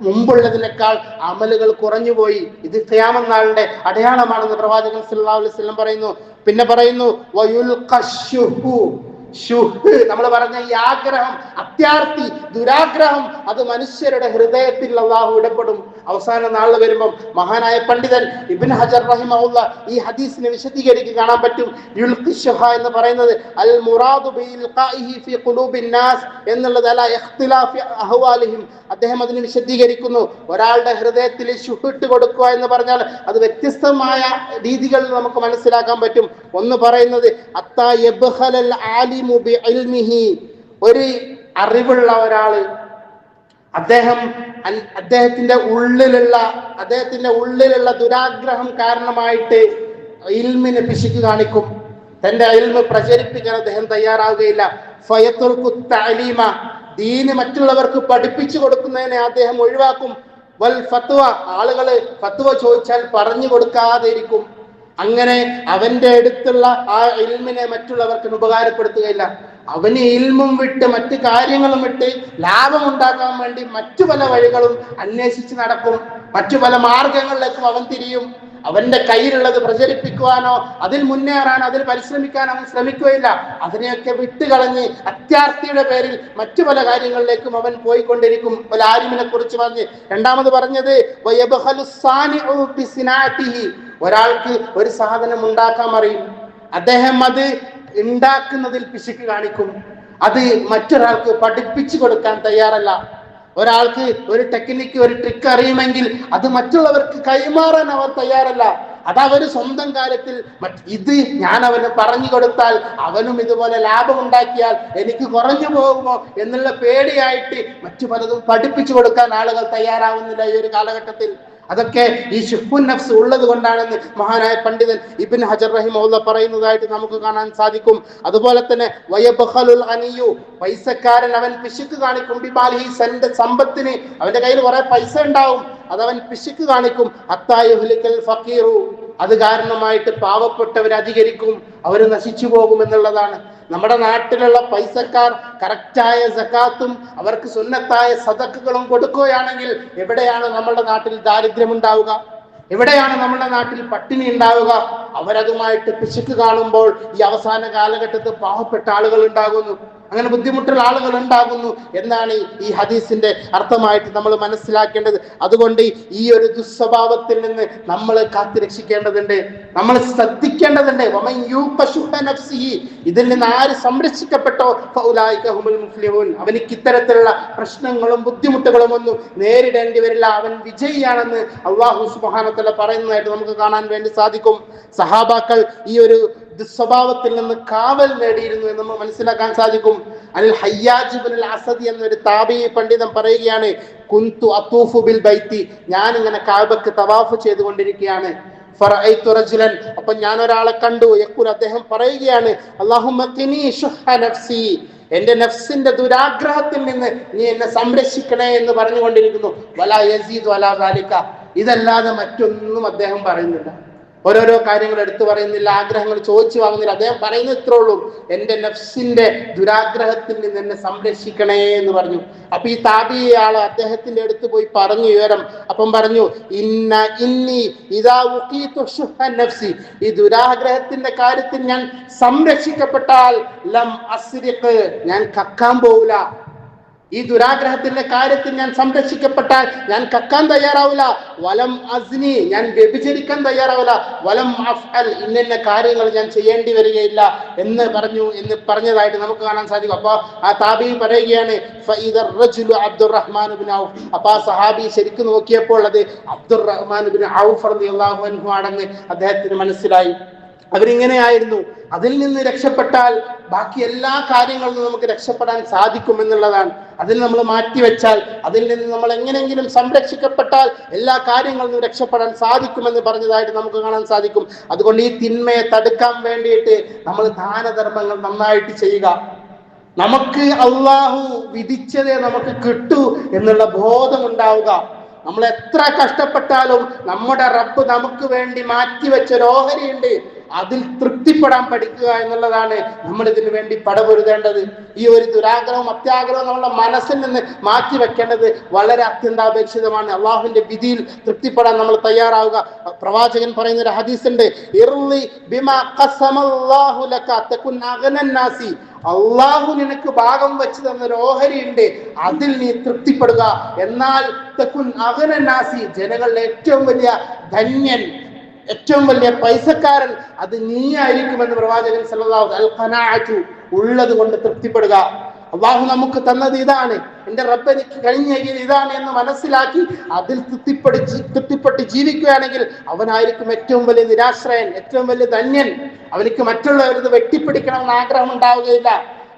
മുമ്പുള്ളതിനേക്കാൾ അമലുകൾ കുറഞ്ഞുപോയി. ഇത് ഖിയാമത്ത് നാളിന്റെ അടയാളമാണെന്ന് പ്രവാചകൻ സല്ലല്ലാഹു അലൈഹി വസല്ലം പറയുന്നു. പിന്നെ പറയുന്നു നമ്മൾ പറഞ്ഞ ഈ ആഗ്രഹം, അത്യാർത്തി, ദുരാഗ്രഹം, അത് മനുഷ്യരുടെ ഹൃദയത്തിൽ അല്ലാഹു ഇടപെടും. അവസാന നാളിൽ വരുമ്പം മഹാനായ പണ്ഡിതൻ ഇബ്നു ഹജർ റഹിമഹുല്ലാ ഈ ഹദീസിനെ വിശദീകരിക്കുക കാണാൻ പറ്റും. യുൽഖിഷഹ എന്ന് പറയുന്നത് അൽ മുറാദു ബിൽഖാഇഹി ഫി ഖുലൂബിൻ നാസ് എന്നുള്ളത് അല ഇഖ്തിലാഫി അഹ്വാലിഹിം. അദ്ദേഹം അതിനെ വിശദീകരിക്കുന്നു. ഒരാളുടെ ഹൃദയത്തിൽ ശുഹ്ട്ട് കൊടുക്കുക എന്ന് പറഞ്ഞാൽ അത് വ്യത്യസ്തമായ രീതികളിൽ നമുക്ക് മനസ്സിലാക്കാൻ പറ്റും. ഒന്ന് പറയുന്നത് അത്താ യബ്ഖലൽ ആലിമു ബിഇൽമിഹി, ഒരു അറിവുള്ള ഒരാള് അദ്ദേഹത്തിന്റെ ഉള്ളിലുള്ള ദുരാഗ്രഹം കാരണമായിട്ട് ഇൽമിന് പിശുക്ക് കാണിക്കും. തന്റെ ഇൽമ് പ്രചരിപ്പിക്കാൻ അദ്ദേഹം തയ്യാറാവുകയില്ല. ഫയത്തുൽഖു തഅലീമ, ദീന് മറ്റുള്ളവർക്ക് പഠിപ്പിച്ചു കൊടുക്കുന്നതിനെ അദ്ദേഹം ഒഴിവാക്കും. വൽ ഫത്വ, ആളുകള് ഫത്വ ചോദിച്ചാൽ പറഞ്ഞു കൊടുക്കാതെ ഇരിക്കും. അങ്ങനെ അവന്റെ അടുത്തുള്ള ആ ഇൽമിനെ മറ്റുള്ളവർക്ക് ഉപകാരപ്പെടുത്തുകയില്ല. അവന് ഇൽമും വിട്ട് മറ്റു കാര്യങ്ങളും വിട്ട് ലാഭമുണ്ടാക്കാൻ വേണ്ടി മറ്റു പല വഴികളും അന്വേഷിച്ച് നടക്കും. മറ്റു പല മാർഗങ്ങളിലേക്കും അവൻ തിരിയും. അവന്റെ കയ്യിലുള്ളത് പ്രചരിപ്പിക്കുവാനോ അതിൽ മുന്നേറാനോ അതിൽ പരിശ്രമിക്കാനോ അവൻ ശ്രമിക്കുകയില്ല. അതിനെയൊക്കെ വിട്ടുകളഞ്ഞ് അത്യാർത്തിയുടെ പേരിൽ മറ്റു പല കാര്യങ്ങളിലേക്കും അവൻ പോയിക്കൊണ്ടിരിക്കും. ഒരു ആലിമിനെ കുറിച്ച് പറഞ്ഞ് രണ്ടാമത് പറഞ്ഞത് ഒരാൾക്ക് ഒരു സാധനം ഉണ്ടാക്കാൻ അറിയും, അദ്ദേഹം അത് ഉണ്ടാക്കുന്നതിൽ പിശുക്ക് കാണിക്കും. അത് മറ്റൊരാൾക്ക് പഠിപ്പിച്ചു കൊടുക്കാൻ തയ്യാറല്ല. ഒരാൾക്ക് ഒരു ടെക്നിക്ക്, ഒരു ട്രിക്ക് അറിയുമെങ്കിൽ അത് മറ്റുള്ളവർക്ക് കൈമാറാൻ അവർ തയ്യാറല്ല. അതവര് സ്വന്തം കാര്യത്തിൽ ഇത് ഞാൻ അവന് പറഞ്ഞു കൊടുത്താൽ അവനും ഇതുപോലെ ലാഭമുണ്ടാക്കിയാൽ എനിക്ക് കുറഞ്ഞു പോകുമോ എന്നുള്ള പേടിയായിട്ട് മറ്റു പലതും പഠിപ്പിച്ചു കൊടുക്കാൻ ആളുകൾ തയ്യാറാവുന്നില്ല ഈ ഒരു കാലഘട്ടത്തിൽ. അതൊക്കെ ഈ ശുഹ്ബുൻ നഫ്സ് ഉള്ളത് കൊണ്ടാണെന്ന് മഹാനായ പണ്ഡിതൻ ഇബ്നു ഹജർ റഹിമഹുല്ലാഹ് പറയുന്നതായിട്ട് നമുക്ക് കാണാൻ സാധിക്കും. അതുപോലെ തന്നെ വയബ്ഖലുൽ അനിയു, പൈസക്കാരൻ അവൻ പിശുക്ക് കാണിക്കും. ബിമാലിഹി, സമ്പത്തിന് അവന്റെ കയ്യിൽ കുറെ പൈസ ഉണ്ടാവും, അതവൻ പിശുക്ക് കാണിക്കും. ഹത്താ യുഹ്ലികൽ ഫഖീറു, അത് കാരണമായിട്ട് പാവപ്പെട്ടവർ അധികരിക്കും, അവർ നശിച്ചു പോകും എന്നുള്ളതാണ്. നമ്മുടെ നാട്ടിലുള്ള പൈസക്കാർ കറക്റ്റായ സകാത്തും അവർക്ക് സുന്നത്തായ സദഖകളും കൊടുക്കുകയാണെങ്കിൽ എവിടെയാണ് നമ്മുടെ നാട്ടിൽ ദാരിദ്ര്യം ഉണ്ടാവുക? എവിടെയാണ് നമ്മുടെ നാട്ടിൽ പട്ടിണി ഉണ്ടാവുക? അവരതുമായിട്ട് പിശുക്ക് കാണുമ്പോൾ ഈ അവസാന കാലഘട്ടത്തിൽ പാവപ്പെട്ട ആളുകൾ ഉണ്ടാകുന്നു, അങ്ങനെ ബുദ്ധിമുട്ടുള്ള ആളുകൾ ഉണ്ടാകുന്നു എന്നാണ് ഈ ഹദീസിന്റെ അർത്ഥമായിട്ട് നമ്മൾ മനസ്സിലാക്കേണ്ടത്. അതുകൊണ്ട് ഈ ഒരു ദുസ്വഭാവത്തിൽ നിന്ന് നമ്മൾ കാത്തുരക്ഷിക്കേണ്ടതുണ്ട്, നമ്മൾ ശ്രദ്ധിക്കേണ്ടതുണ്ട്. ഇതിൽ നിന്ന് ആര് സംരക്ഷിക്കപ്പെട്ടോ അവനിക്ക് ഇത്തരത്തിലുള്ള പ്രശ്നങ്ങളും ബുദ്ധിമുട്ടുകളും ഒന്നും നേരിടേണ്ടി വരില്ല, അവൻ വിജയിയാണെന്ന് അല്ലാഹു സുബ്ഹാനഹു വ തആല പറയുന്നതായിട്ട് നമുക്ക് കാണാൻ വേണ്ടി സാധിക്കും. സഹാബാക്കൾ ഈ ഒരു ദുസ്വഭാവത്തിൽ നിന്ന് കാവൽ നേടിയിരുന്നു എന്ന് നമ്മൾ മനസ്സിലാക്കാൻ സാധിക്കും. അൽ ഹയ്യാജ് ഇബ്നുൽ അസദി എന്നൊരു താബിഈ പണ്ഡിതൻ പറയുകയാണ്, കുന്തു അത്തൂഫു ബിൽ ബൈത്തി, ഞാൻ ഇങ്ങനെ കഅബക്ക് തവാഫ് ചെയ്തുകൊണ്ടിരിക്കുകയാണ്. ഫറഅയ്തു റജുലൻ, അപ്പോൾ ഞാൻ ഒരാളെ കണ്ടു, യഖൂൽ, അദ്ദേഹം പറയുകയാണ്, അല്ലാഹുമ്മ ഖിനി ശുഹ നഫ്സി, എന്റെ നഫ്സിന്റെ ദുരാഗ്രഹത്തിൽ നിന്ന് നീ എന്നെ സംരക്ഷിക്കണേ എന്ന് പറഞ്ഞുകൊണ്ടിരിക്കുന്നു. വലാ യസീദ് വലാ ദാലിക, ഇതല്ലാതെ മറ്റൊന്നും അദ്ദേഹം പറയുന്നില്ല. ഓരോരോ കാര്യങ്ങൾ എടുത്തു പറയുന്നില്ല, ആഗ്രഹങ്ങൾ ചോദിച്ചു വാങ്ങുന്നില്ല. അദ്ദേഹം പറയുന്നത് ഇത്രേ ഉള്ളൂ, എന്റെ നഫ്സിന്റെ ദുരാഗ്രഹത്തിൽ നിന്ന് എന്നെ സംരക്ഷിക്കണേ എന്ന് പറഞ്ഞു. അപ്പൊ ഈ താബിഈ ആള് അദ്ദേഹത്തിന്റെ അടുത്ത് പോയി പറഞ്ഞു വിവരം. അപ്പം പറഞ്ഞു, ഇന്നി ഇദാ ഉഖീതു ശുഹ നഫ്സി, ഈ ദുരാഗ്രഹത്തിന്റെ കാര്യത്തിൽ ഞാൻ സംരക്ഷിക്കപ്പെട്ടാൽ ലം അസ്രിഖ്, ഞാൻ കക്കാൻ പോവില്ല. ഈ ദുരാഗ്രഹത്തിന്റെ കാര്യത്തിൽ ഞാൻ സംരക്ഷിക്കപ്പെട്ടാൽ ഞാൻ കക്കാൻ തയ്യാറാവില്ല. വലം അസ്നി, ഞാൻ വ്യഭിചരിക്കാൻ തയ്യാറാവില്ല. വലം അഫ്അൽ, ഇന്ന കാര്യങ്ങൾ ഞാൻ ചെയ്യേണ്ടി വരികയില്ല എന്ന് പറഞ്ഞതായിട്ട് നമുക്ക് കാണാൻ സാധിക്കും. അപ്പൊ ആ താബിഈ പറയുകയാണ്, ഫഇദർ റജുലു അബ്ദുറഹ്മാൻ ഇബ്നു ഔഫ്, അപ്പൊ ആ സഹാബി ശരിക്കും നോക്കിയപ്പോൾ അത് അബ്ദുറഹ്മാൻ ഇബ്നു ഔഫ് റളിയല്ലാഹു അൻഹു ആണെന്ന് അദ്ദേഹത്തിന് മനസ്സിലായി. അവരിങ്ങനെയായിരുന്നു. അതിൽ നിന്ന് രക്ഷപ്പെട്ടാൽ ബാക്കി എല്ലാ കാര്യങ്ങളിൽ നിന്നും നമുക്ക് രക്ഷപ്പെടാൻ സാധിക്കുമെന്നുള്ളതാണ്. അതിൽ നമ്മൾ മാറ്റിവെച്ചാൽ, അതിൽ നിന്ന് നമ്മൾ എങ്ങനെയെങ്കിലും സംരക്ഷിക്കപ്പെട്ടാൽ എല്ലാ കാര്യങ്ങളിൽ നിന്നും രക്ഷപ്പെടാൻ സാധിക്കുമെന്ന് പറഞ്ഞതായിട്ട് നമുക്ക് കാണാൻ സാധിക്കും. അതുകൊണ്ട് ഈ തിന്മയെ തടുക്കാൻ വേണ്ടിയിട്ട് നമ്മൾ ദാനധർമ്മങ്ങൾ നന്നായിട്ട് ചെയ്യുക. നമുക്ക് അള്ളാഹു വിധിച്ചതേ നമുക്ക് കിട്ടൂ എന്നുള്ള ബോധം ഉണ്ടാവുക. നമ്മൾ എത്ര കഷ്ടപ്പെട്ടാലും നമ്മുടെ റബ്ബ് നമുക്ക് വേണ്ടി മാറ്റിവെച്ച ഓഹരിയുണ്ട്, അതിൽ തൃപ്തിപ്പെടാൻ പഠിക്കുക എന്നുള്ളതാണ് നമ്മൾ ഇതിനു വേണ്ടി പടപൊരുതേണ്ടത്. ഈ ഒരു ദുരാഗ്രഹവും അത്യാഗ്രഹവും നമ്മുടെ മനസ്സിൽ നിന്ന് മാറ്റി വെക്കേണ്ടത് വളരെ അത്യന്താപേക്ഷിതമാണ്. അള്ളാഹുവിന്റെ വിധിയിൽ തൃപ്തിപ്പെടാൻ നമ്മൾ തയ്യാറാവുക. പ്രവാചകൻ പറയുന്ന ഒരു ഹദീസ് ഉണ്ട്, അള്ളാഹു നിനക്ക് ഭാഗം വെച്ച് തന്നൊരു ഓഹരി ഉണ്ട്, അതിൽ നീ തൃപ്തിപ്പെടുക. എന്നാൽ തകുൻ അഗ്നന്നാസി, ജനങ്ങളുടെ ഏറ്റവും വലിയ ധന്യൻ, ഏറ്റവും വലിയ പൈസക്കാരൻ അത് നീ ആയിരിക്കുമെന്ന് പ്രവാചകൻ സല്ലല്ലാഹു അലൈഹി വസല്ലം. അൽ ഖനാഅതു, ഉള്ളത് കൊണ്ട് തൃപ്തിപ്പെടുക. അള്ളാഹു നമുക്ക് തന്നത് ഇതാണ്, എന്റെ റബ്ബ് എനിക്ക് കഴിഞ്ഞെങ്കിൽ ഇതാണ് എന്ന് മനസ്സിലാക്കി അതിൽ തൃപ്തിപ്പെട്ട് ജീവിക്കുകയാണെങ്കിൽ അവനായിരിക്കും ഏറ്റവും വലിയ നിരാശ്രയൻ, ഏറ്റവും വലിയ ധന്യൻ. അവനിക്ക് മറ്റുള്ളവരത് വെട്ടിപ്പിടിക്കണമെന്ന് ആഗ്രഹം ഉണ്ടാവുകയില്ല,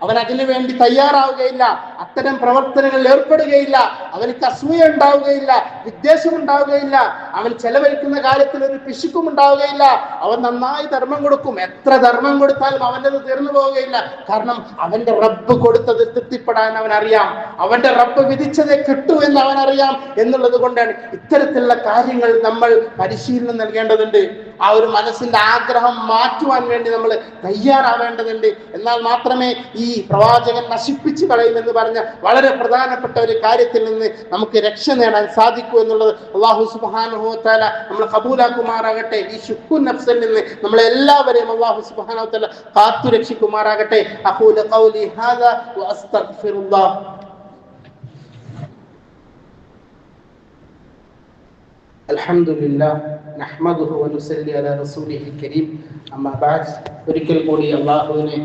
അവൻ അതിനു വേണ്ടി തയ്യാറാവുകയില്ല, അത്തരം പ്രവർത്തനങ്ങളിൽ ഏർപ്പെടുകയില്ല, അവനക്ക് അസൂയ ഉണ്ടാവുകയില്ല, വിദ്വേഷം ഉണ്ടാവുകയില്ല, അവൻ ചെലവഴിക്കുന്ന കാര്യത്തിൽ ഒരു പിശുക്കും ഉണ്ടാവുകയില്ല. അവൻ നന്നായി ധർമ്മം കൊടുക്കും, എത്ര ധർമ്മം കൊടുത്താലും അവൻ്റെ തീർന്നു പോവുകയില്ല. കാരണം അവന്റെ റബ്ബ് കൊടുത്തത് തൃപ്തിപ്പെടാൻ അവൻ അറിയാം, അവന്റെ റബ്ബ് വിധിച്ചതേ കിട്ടൂ എന്ന് അവൻ അറിയാം എന്നുള്ളത് കൊണ്ടാണ് ഇത്തരത്തിലുള്ള കാര്യങ്ങൾ നമ്മൾ പരിശീലനം നൽകേണ്ടതുണ്ട്. ആ ഒരു മനസ്സിന്റെ ആഗ്രഹം മാറ്റുവാൻ വേണ്ടി നമ്മൾ തയ്യാറാവേണ്ടതുണ്ട്. എന്നാൽ മാത്രമേ ഈ പ്രവാചകൻ നശിപ്പിച്ചു കളയുമെന്ന് പറഞ്ഞ വളരെ പ്രധാനപ്പെട്ട ഒരു കാര്യത്തിൽ നിന്ന് നമുക്ക് രക്ഷ നേടാൻ സാധിക്കൂ എന്നുള്ളത് അല്ലാഹു സുബ്ഹാനഹു വ തആല നമ്മൾ ഖബൂലാക്കുമാറാകട്ടെ. ഈ ശുക്കൂർ നഫ്സിൽ നിന്ന് നമ്മളെ എല്ലാവരെയും അല്ലാഹു സുബ്ഹാനഹു വ തആല കാത്തു രക്ഷിക്കുമാറാകട്ടെ. അഖൂലു ഖൗലി ഹാദാ വ അസ്തഗ്ഫിറുല്ലാഹ്. അൽഹംദുലില്ലാഹ് നഹ്മദുഹു വ നുസല്ലി അലാ റസൂലിഹിൽ കരീം. അമ്മാ ബഅദ്. ഒരിക്കൽ കൂടി അല്ലാഹുവിനെ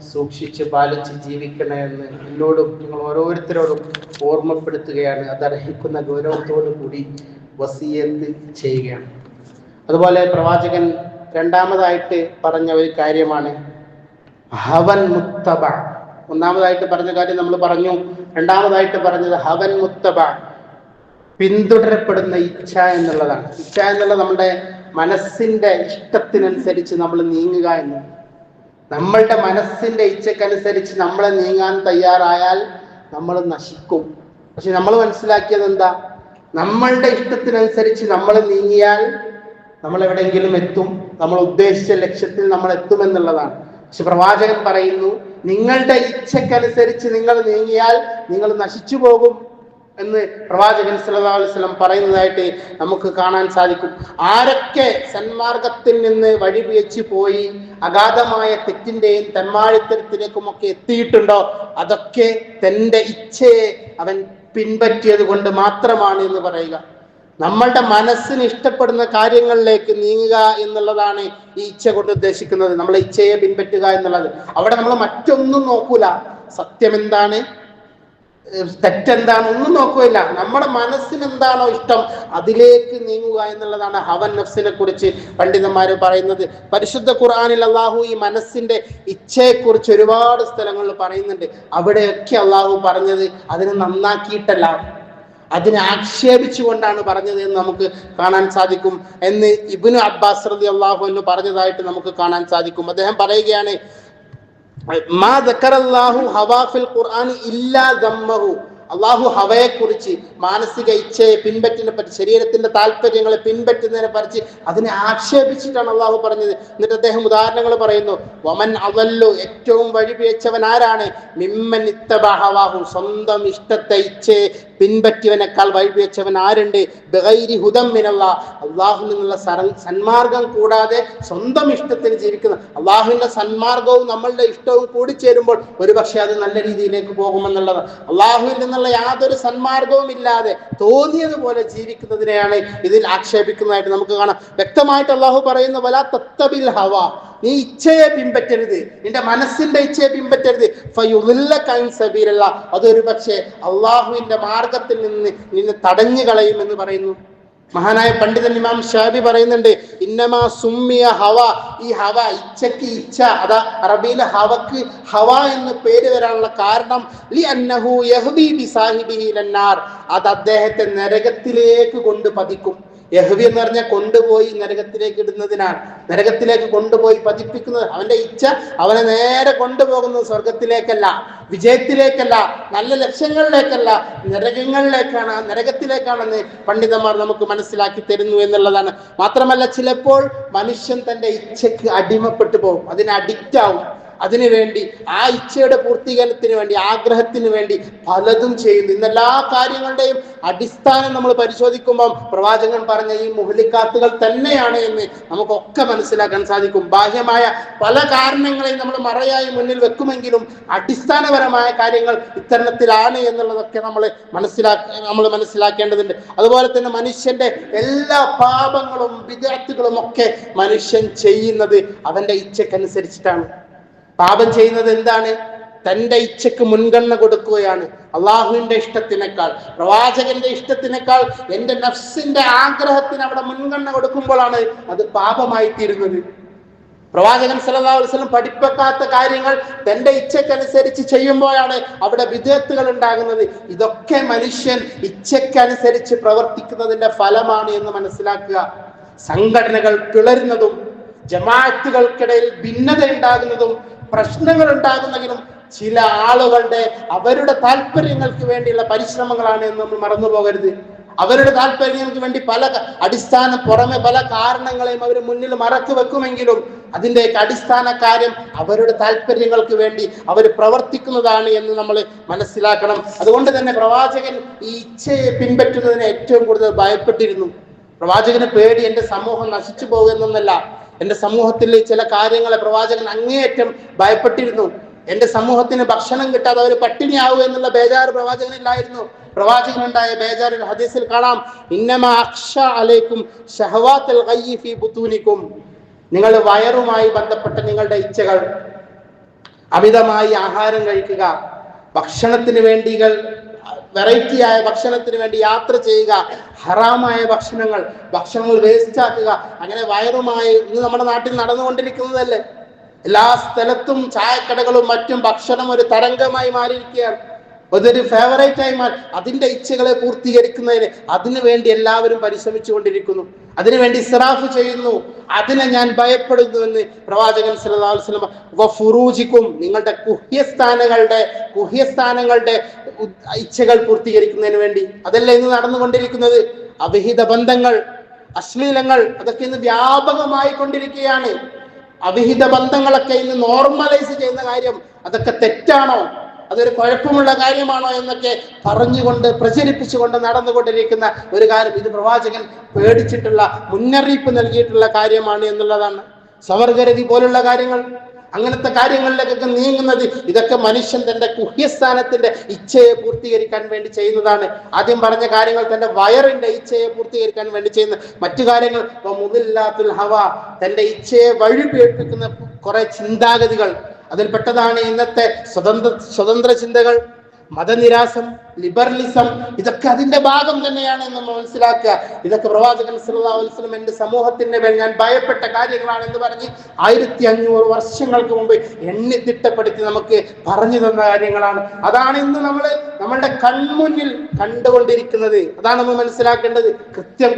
സൂക്ഷിച്ച് പാലിച്ച് ജീവിക്കണേ എന്ന് എന്നോടും നിങ്ങൾ ഓരോരുത്തരോടും ഓർമ്മപ്പെടുത്തുകയാണ്. അതർഹിക്കുന്ന ഗൗരവത്തോടു കൂടി വസിയത്ത് ചെയ്യുകയാണ്. അതുപോലെ പ്രവാചകൻ രണ്ടാമതായിട്ട് പറഞ്ഞ ഒരു കാര്യമാണ് ഹവൻ മുത്തബ. ഒന്നാമതായിട്ട് പറഞ്ഞ കാര്യം നമ്മൾ പറഞ്ഞു, രണ്ടാമതായിട്ട് പറഞ്ഞത് ഹവൻ മുത്തബ, പിന്തുടരപ്പെടുന്ന ഇച്ഛ എന്നുള്ളതാണ്. ഇച്ഛ എന്നുള്ളത് നമ്മുടെ മനസ്സിന്റെ ഇഷ്ടത്തിനനുസരിച്ച് നമ്മൾ നീങ്ങുക എന്ന്. നമ്മളുടെ മനസ്സിന്റെ ഇച്ഛക്കനുസരിച്ച് നമ്മൾ നീങ്ങാൻ തയ്യാറായാൽ നമ്മൾ നശിക്കും. പക്ഷെ നമ്മൾ മനസ്സിലാക്കിയത് എന്താ, നമ്മളുടെ ഇഷ്ടത്തിനനുസരിച്ച് നമ്മൾ നീങ്ങിയാൽ നമ്മൾ എവിടെയെങ്കിലും എത്തും, നമ്മൾ ഉദ്ദേശിച്ച ലക്ഷ്യത്തിൽ നമ്മൾ എത്തുമെന്നുള്ളതാണ്. പക്ഷെ പ്രവാചകൻ പറയുന്നു, നിങ്ങളുടെ ഇച്ഛക്കനുസരിച്ച് നിങ്ങൾ നീങ്ങിയാൽ നിങ്ങൾ നശിച്ചു പോകും എന്ന് പ്രവാചകൻ സല്ലല്ലാഹു അലൈഹി വസല്ലം പറയുന്നതായിട്ട് നമുക്ക് കാണാൻ സാധിക്കും. ആരൊക്കെ സന്മാർഗത്തിൽ നിന്ന് വഴിപിഴച്ചു പോയി അഗാധമായ തെറ്റിന്റെയും തെമ്മാടിത്തരത്തിലേക്കുമൊക്കെ എത്തിയിട്ടുണ്ടോ, അതൊക്കെ തന്റെ ഇച്ഛയെ അവൻ പിൻപറ്റിയത് കൊണ്ട് മാത്രമാണ് എന്ന് പറയുക. നമ്മളുടെ മനസ്സിന് ഇഷ്ടപ്പെടുന്ന കാര്യങ്ങളിലേക്ക് നീങ്ങുക എന്നുള്ളതാണ് ഈ ഇച്ഛ കൊണ്ട് ഉദ്ദേശിക്കുന്നത്. നമ്മളെ ഇച്ഛയെ പിൻപറ്റുക എന്നുള്ളത്. അവിടെ നമ്മൾ മറ്റൊന്നും നോക്കൂല, സത്യം എന്താണ്, തെറ്റെന്താണ്, ഒന്നും നോക്കുകയില്ല. നമ്മുടെ മനസ്സിന് എന്താണോ ഇഷ്ടം അതിലേക്ക് നീങ്ങുക എന്നുള്ളതാണ് ഹവൻ നഫ്സിനെ കുറിച്ച് പണ്ഡിതന്മാർ പറയുന്നത്. പരിശുദ്ധ ഖുർആനിൽ അള്ളാഹു ഈ മനസ്സിന്റെ ഇച്ഛയെക്കുറിച്ച് ഒരുപാട് സ്ഥലങ്ങളിൽ പറയുന്നുണ്ട്. അവിടെയൊക്കെ അള്ളാഹു പറഞ്ഞത് അതിനെ നന്നാക്കിയിട്ടല്ല, അതിനെ ആക്ഷേപിച്ചുകൊണ്ടാണ് പറഞ്ഞത് എന്ന് നമുക്ക് കാണാൻ സാധിക്കും എന്ന് ഇബ്നു അബ്ബാസ് റളിയല്ലാഹു അൻഹു പറഞ്ഞതായിട്ട് നമുക്ക് കാണാൻ സാധിക്കും. അദ്ദേഹം പറയുകയാണ്, മാ ദക്കറല്ലാഹു ഹവാ ഫിൽ ഖുർആനി ഇല്ലാ ദമ്മഹു. അള്ളാഹു ഹവയെ കുറിച്ച്, മാനസിക ഇച്ഛയെ പിൻപറ്റുന്നതിനെ പറ്റി, ശരീരത്തിന്റെ താല്പര്യങ്ങളെ പിൻപറ്റുന്നതിനെ പറ്റി അതിനെ ആക്ഷേപിച്ചിട്ടാണ് അള്ളാഹു പറഞ്ഞത്. എന്നിട്ട് അദ്ദേഹം ഉദാഹരണങ്ങൾ പറയുന്നു. വമൻ അദല്ലു, ഏറ്റവും വഴിപിഴച്ചവൻ ആരാണ്? മിമ്മൻ ഇത്തബഅ ഹവാഹു, സ്വന്തം ഇഷ്ടത്തെ ഇച്ഛയെ പിൻപറ്റിയവനേക്കാൾ വഴിപിഴച്ചവൻ ആരുണ്ട്? ബഗൈരി ഹുദം മിനല്ലാഹ്, അള്ളാഹുവിൽ നിന്നുള്ള സന്മാർഗം കൂടാതെ സ്വന്തം ഇഷ്ടത്തിന് ജീവിക്കുന്ന. അള്ളാഹുവിന്റെ സന്മാർഗവും നമ്മളുടെ ഇഷ്ടവും കൂടിച്ചേരുമ്പോൾ ഒരുപക്ഷെ അത് നല്ല രീതിയിലേക്ക് പോകുമെന്നുള്ളത്. അള്ളാഹുവിൽ നിന്നുള്ള യാതൊരു സന്മാർഗവും ഇല്ലാതെ തോന്നിയതുപോലെ ജീവിക്കുന്നതിനെയാണ് ഇതിൽ ആക്ഷേപിക്കുന്നതായിട്ട് നമുക്ക് കാണാം. വ്യക്തമായിട്ട് അള്ളാഹു പറയുന്ന വലാ തത്തബിൽ ഹവ, നീ ഇച്ഛയെ പിൻപറ്റരുത്, നിന്റെ മനസ്സിന്റെ ഇച്ഛയെ പിൻപറ്റരുത്. ഫയുദില്ലക അൻ സബീലില്ലാഹ്, അതൊരു പക്ഷേ അള്ളാഹുവിന്റെ മാർഗത്തിൽ നിന്നെ തടഞ്ഞു കളയും എന്ന് പറയുന്നു. മഹാനായ പണ്ഡിതൻ ഇമാം ഷാഫി പറയുന്നുണ്ട്, ഇന്നമാ സുമ്മിയ ഹവ, ഈ ഹവ, ഇച്ഛക്ക് ഇച്ഛ, അതാ അറബിയിലെ ഹവക്ക് ഹവ എന്ന് പേര് വരാനുള്ള കാരണം ലി അന്നഹു യഹ്ബി ബിസാഹിബിഹി ലന്നാർ, അത് അദ്ദേഹത്തെ നരകത്തിലേക്ക് കൊണ്ട് പതിക്കും. യഹ്വി എന്ന് പറഞ്ഞാൽ കൊണ്ടുപോയി നരകത്തിലേക്ക് ഇടുന്നതിനാണ്, നരകത്തിലേക്ക് കൊണ്ടുപോയി പതിപ്പിക്കുന്നത്. അവന്റെ ഇച്ഛ അവനെ നേരെ കൊണ്ടുപോകുന്നത് സ്വർഗത്തിലേക്കല്ല, വിജയത്തിലേക്കല്ല, നല്ല ലക്ഷ്യങ്ങളിലേക്കല്ല, നരകങ്ങളിലേക്കാണ്, നരകത്തിലേക്കാണെന്ന് പണ്ഡിതന്മാർ നമുക്ക് മനസ്സിലാക്കി തരുന്നു എന്നുള്ളതാണ്. മാത്രമല്ല, ചിലപ്പോൾ മനുഷ്യൻ തന്റെ ഇച്ഛക്ക് അടിമപ്പെട്ടു പോകും, അതിന് അഡിക്റ്റ് ആവും. അതിനുവേണ്ടി, ആ ഇച്ഛയുടെ പൂർത്തീകരണത്തിന് വേണ്ടി, ആഗ്രഹത്തിന് വേണ്ടി പലതും ചെയ്യുന്നു. ഇന്നെല്ലാ കാര്യങ്ങളുടെയും അടിസ്ഥാനം നമ്മൾ പരിശോധിക്കുമ്പോൾ പ്രവാചകൻ പറഞ്ഞ ഈ മുഹ്ലിക്കാത്തുകൾ തന്നെയാണ് എന്ന് നമുക്കൊക്കെ മനസ്സിലാക്കാൻ സാധിക്കും. ബാഹ്യമായ പല കാരണങ്ങളെയും നമ്മൾ മറയായി മുന്നിൽ വെക്കുമെങ്കിലും അടിസ്ഥാനപരമായ കാര്യങ്ങൾ ഇത്തരത്തിലാണ് എന്നുള്ളതൊക്കെ നമ്മൾ മനസ്സിലാക്കേണ്ടതുണ്ട്. അതുപോലെ തന്നെ മനുഷ്യന്റെ എല്ലാ പാപങ്ങളും വിദഅത്തുകളും ഒക്കെ മനുഷ്യൻ ചെയ്യുന്നത് അവന്റെ ഇച്ഛക്കനുസരിച്ചിട്ടാണ്. പാപം ചെയ്യുന്നത് എന്താണ്? തന്റെ ഇച്ഛക്ക് മുൻഗണന കൊടുക്കുകയാണ്. അള്ളാഹുവിന്റെ ഇഷ്ടത്തിനേക്കാൾ, പ്രവാചകന്റെ ഇഷ്ടത്തിനേക്കാൾ എന്റെ നഫ്സിന്റെ ആഗ്രഹത്തിന് അവിടെ മുൻഗണന കൊടുക്കുമ്പോഴാണ് അത് പാപമായി തീരുന്നത്. പ്രവാചകൻ സല്ലല്ലാഹു അലൈഹി വസല്ലം പഠിപ്പിക്കാത്ത കാര്യങ്ങൾ തന്റെ ഇച്ഛക്കനുസരിച്ച് ചെയ്യുമ്പോഴാണ് അവിടെ വിദഅത്തുകൾ ഉണ്ടാകുന്നത്. ഇതൊക്കെ മനുഷ്യൻ ഇച്ഛക്കനുസരിച്ച് പ്രവർത്തിക്കുന്നതിന്റെ ഫലമാണ് എന്ന് മനസ്സിലാക്കുക. സംഘടനകൾ പിളരുന്നതും ജമാഅത്തുകൾക്കിടയിൽ ഭിന്നത ഉണ്ടാകുന്നതും പ്രശ്നങ്ങൾ ഉണ്ടാകുന്നെങ്കിലും ചില ആളുകളുടെ അവരുടെ താല്പര്യങ്ങൾക്ക് വേണ്ടിയുള്ള പരിശ്രമങ്ങളാണ് എന്ന് നമ്മൾ മറന്നു പോകരുത്. അവരുടെ താല്പര്യങ്ങൾക്ക് വേണ്ടി പുറമെ പല കാരണങ്ങളെയും അവർ മുന്നിൽ മറച്ചു വെക്കുമെങ്കിലും അതിൻ്റെയൊക്കെ അടിസ്ഥാന കാര്യം അവരുടെ താല്പര്യങ്ങൾക്ക് വേണ്ടി അവർ പ്രവർത്തിക്കുന്നതാണ് എന്ന് നമ്മൾ മനസ്സിലാക്കണം. അതുകൊണ്ട് തന്നെ പ്രവാചകൻ ഈ ഇച്ഛയെ പിൻപറ്റുന്നതിനെ ഏറ്റവും കൂടുതൽ ഭയപ്പെട്ടിരുന്നു. പ്രവാചകന് പേടി എന്റെ സമൂഹം നശിച്ചു പോകുന്നല്ല, എന്റെ സമൂഹത്തിൽ ചില കാര്യങ്ങളെ പ്രവാചകൻ അങ്ങേയറ്റം ഭയപ്പെട്ടിരുന്നു. എന്റെ സമൂഹത്തിന് ഭക്ഷണം കിട്ടാതെ അവർ പട്ടിണിയാവൂ എന്നുള്ള ബേജാറ് പ്രവാചകനില്ലായിരുന്നു. പ്രവാചകനുണ്ടായ ബേജാറിൽ ഹദീസിൽ കാണാം, ഇന്നമാ അഖ്ശ അലൈക്കും ശഹവാത്തുൽ ഗയ്യി ഫീ ബുതൂനിക്കും, നിങ്ങൾ വയറുമായി ബന്ധപ്പെട്ട നിങ്ങളുടെ ഇച്ഛകൾ, അമിതമായി ആഹാരം കഴിക്കുക, ഭക്ഷണത്തിന് വേണ്ടികൾ വെറൈറ്റി ആയ ഭക്ഷണത്തിന് വേണ്ടി യാത്ര ചെയ്യുക, ഹറാമായ ഭക്ഷണങ്ങൾ വേസ്റ്റ് ആക്കുക, അങ്ങനെ വയറുമായി ഇന്ന് നമ്മുടെ നാട്ടിൽ നടന്നുകൊണ്ടിരിക്കുന്നതല്ലേ. എല്ലാ സ്ഥലത്തും ചായക്കടകളും മറ്റും ഭക്ഷണം ഒരു തരംഗമായി മാറിയിരിക്കുകയാണ്, അതൊരു ഫേവറേറ്റ് ആയി മാറി. അതിന്റെ ഇച്ഛകളെ പൂർത്തീകരിക്കുന്നതിന് അതിനു വേണ്ടി എല്ലാവരും പരിശ്രമിച്ചു കൊണ്ടിരിക്കുന്നു, അതിനുവേണ്ടി ഇസ്റാഫ് ചെയ്യുന്നു. അതിനെ ഞാൻ ഭയപ്പെടുന്നുവെന്ന് പ്രവാചകൻ സല്ലല്ലാഹു അലൈഹി വസല്ലം വഫുറൂജിക്കും, നിങ്ങളുടെ കുഹ്യസ്ഥാനങ്ങളുടെ ഇച്ഛകൾ പൂർത്തീകരിക്കുന്നതിന് വേണ്ടി. അതല്ല ഇന്ന് നടന്നുകൊണ്ടിരിക്കുന്നത്. അവിഹിത ബന്ധങ്ങൾ, അശ്ലീലങ്ങൾ, അതൊക്കെ ഇന്ന് വ്യാപകമായി കൊണ്ടിരിക്കുകയാണ്. അവിഹിത ബന്ധങ്ങളൊക്കെ ഇന്ന് നോർമലൈസ് ചെയ്യുന്ന കാര്യം അതൊക്കെ തെറ്റാണോ, അതൊരു കുഴപ്പമുള്ള കാര്യമാണോ എന്നൊക്കെ പറഞ്ഞുകൊണ്ട് പ്രചരിപ്പിച്ചുകൊണ്ട് നടന്നുകൊണ്ടിരിക്കുന്ന ഒരു കാര്യം. ഇത് പ്രവാചകൻ പേടിച്ചിട്ടുള്ള, മുന്നറിയിപ്പ് നൽകിയിട്ടുള്ള കാര്യമാണ് എന്നുള്ളതാണ്. സ്വവർഗരതി പോലുള്ള കാര്യങ്ങൾ, അങ്ങനത്തെ കാര്യങ്ങളിലേക്കൊക്കെ നീങ്ങുന്നത് ഇതൊക്കെ മനുഷ്യൻ തന്റെ കുഹ്യസ്ഥാനത്തിന്റെ ഇച്ഛയെ പൂർത്തീകരിക്കാൻ വേണ്ടി ചെയ്യുന്നതാണ്. ആദ്യം പറഞ്ഞ കാര്യങ്ങൾ തന്റെ വയറിന്റെ ഇച്ഛയെ പൂർത്തീകരിക്കാൻ വേണ്ടി ചെയ്യുന്ന മറ്റു കാര്യങ്ങൾ, മുദില്ലാത്തുൽ ഹവ, തന്റെ ഇച്ഛയെ വഴിപേൽപ്പിക്കുന്ന കുറെ ചിന്താഗതികൾ, അതിൽപ്പെട്ടതാണ് ഇന്നത്തെ സ്വതന്ത്ര ചിന്തകൾ, മതനിരാസം, ലിബറലിസം. ഇതൊക്കെ അതിന്റെ ഭാഗം തന്നെയാണ് എന്ന് നമ്മൾ മനസ്സിലാക്കുക. ഇതൊക്കെ പ്രവാചകൻ സല്ലല്ലാഹു അലൈഹി വസല്ലം എന്റെ സമൂഹത്തിന്റെ മേൽ ഞാൻ ഭയപ്പെട്ട കാര്യങ്ങളാണെന്ന് പറഞ്ഞ് 1500 വർഷങ്ങൾക്ക് മുമ്പ് എണ്ണി തിട്ടപ്പെടുത്തി നമുക്ക് പറഞ്ഞു തന്ന കാര്യങ്ങളാണ്. അതാണ് ഇന്ന് നമ്മളുടെ കൺമുന്നിൽ കണ്ടുകൊണ്ടിരിക്കുന്നത്. അതാണ് നമ്മൾ മനസ്സിലാക്കേണ്ടത്.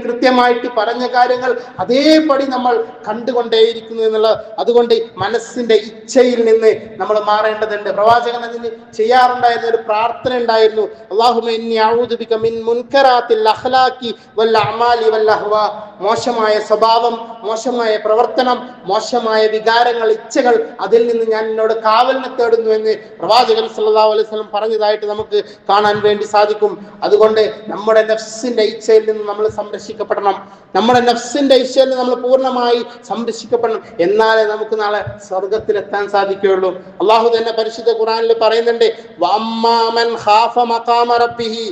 കൃത്യമായിട്ട് പറഞ്ഞ കാര്യങ്ങൾ അതേപടി നമ്മൾ കണ്ടുകൊണ്ടേയിരിക്കുന്നു എന്നുള്ളത്. അതുകൊണ്ട് മനസ്സിന്റെ ഇച്ഛയിൽ നിന്ന് നമ്മൾ മാറേണ്ടതുണ്ട്. പ്രവാചകൻ അതിന് ചെയ്യാറുണ്ടായിരുന്ന ഒരു പ്രാർത്ഥന ഉണ്ടായിരുന്നു. അല്ലാഹുമ്മ ഇന്നി അഊദു ബിക മിൻ മുൻകറാത്തിൽ അഖ്ലാഖി വൽ അഅമാലി വൽ അഹ്വാ. മോശമായ സ്വഭാവം, മോശമായ പ്രവർത്തനം, മോശമായ വികാരങ്ങൾ, ഇച്ഛകൾ, അതിൽ നിന്ന് ഞാൻ എന്നോട് കാവലിനെ തേടുന്നു എന്ന് പ്രവാചകൻ സല്ലല്ലാഹു അലൈഹി വസല്ലം പറഞ്ഞതായിട്ട് നമുക്ക് കാണാൻ വേണ്ടി സാധിക്കും. അതുകൊണ്ട് നമ്മുടെ നഫ്സിന്റെ ഇച്ഛയിൽ നിന്ന് നമ്മൾ സംരക്ഷിക്കപ്പെടണം. നമ്മുടെ നഫ്സിന്റെ ഇച്ഛയിൽ നിന്ന് നമ്മൾ പൂർണ്ണമായി സംരക്ഷിക്കപ്പെടണം. എന്നാലേ നമുക്ക് നാളെ സ്വർഗത്തിലെത്താൻ സാധിക്കുകയുള്ളൂ. അള്ളാഹു തന്നെ പരിശുദ്ധ ഖുർആനിൽ പറയുന്നുണ്ട്, വഅമ്മാ മൻ ഖാഫ മഖാമ റബ്ബിഹി.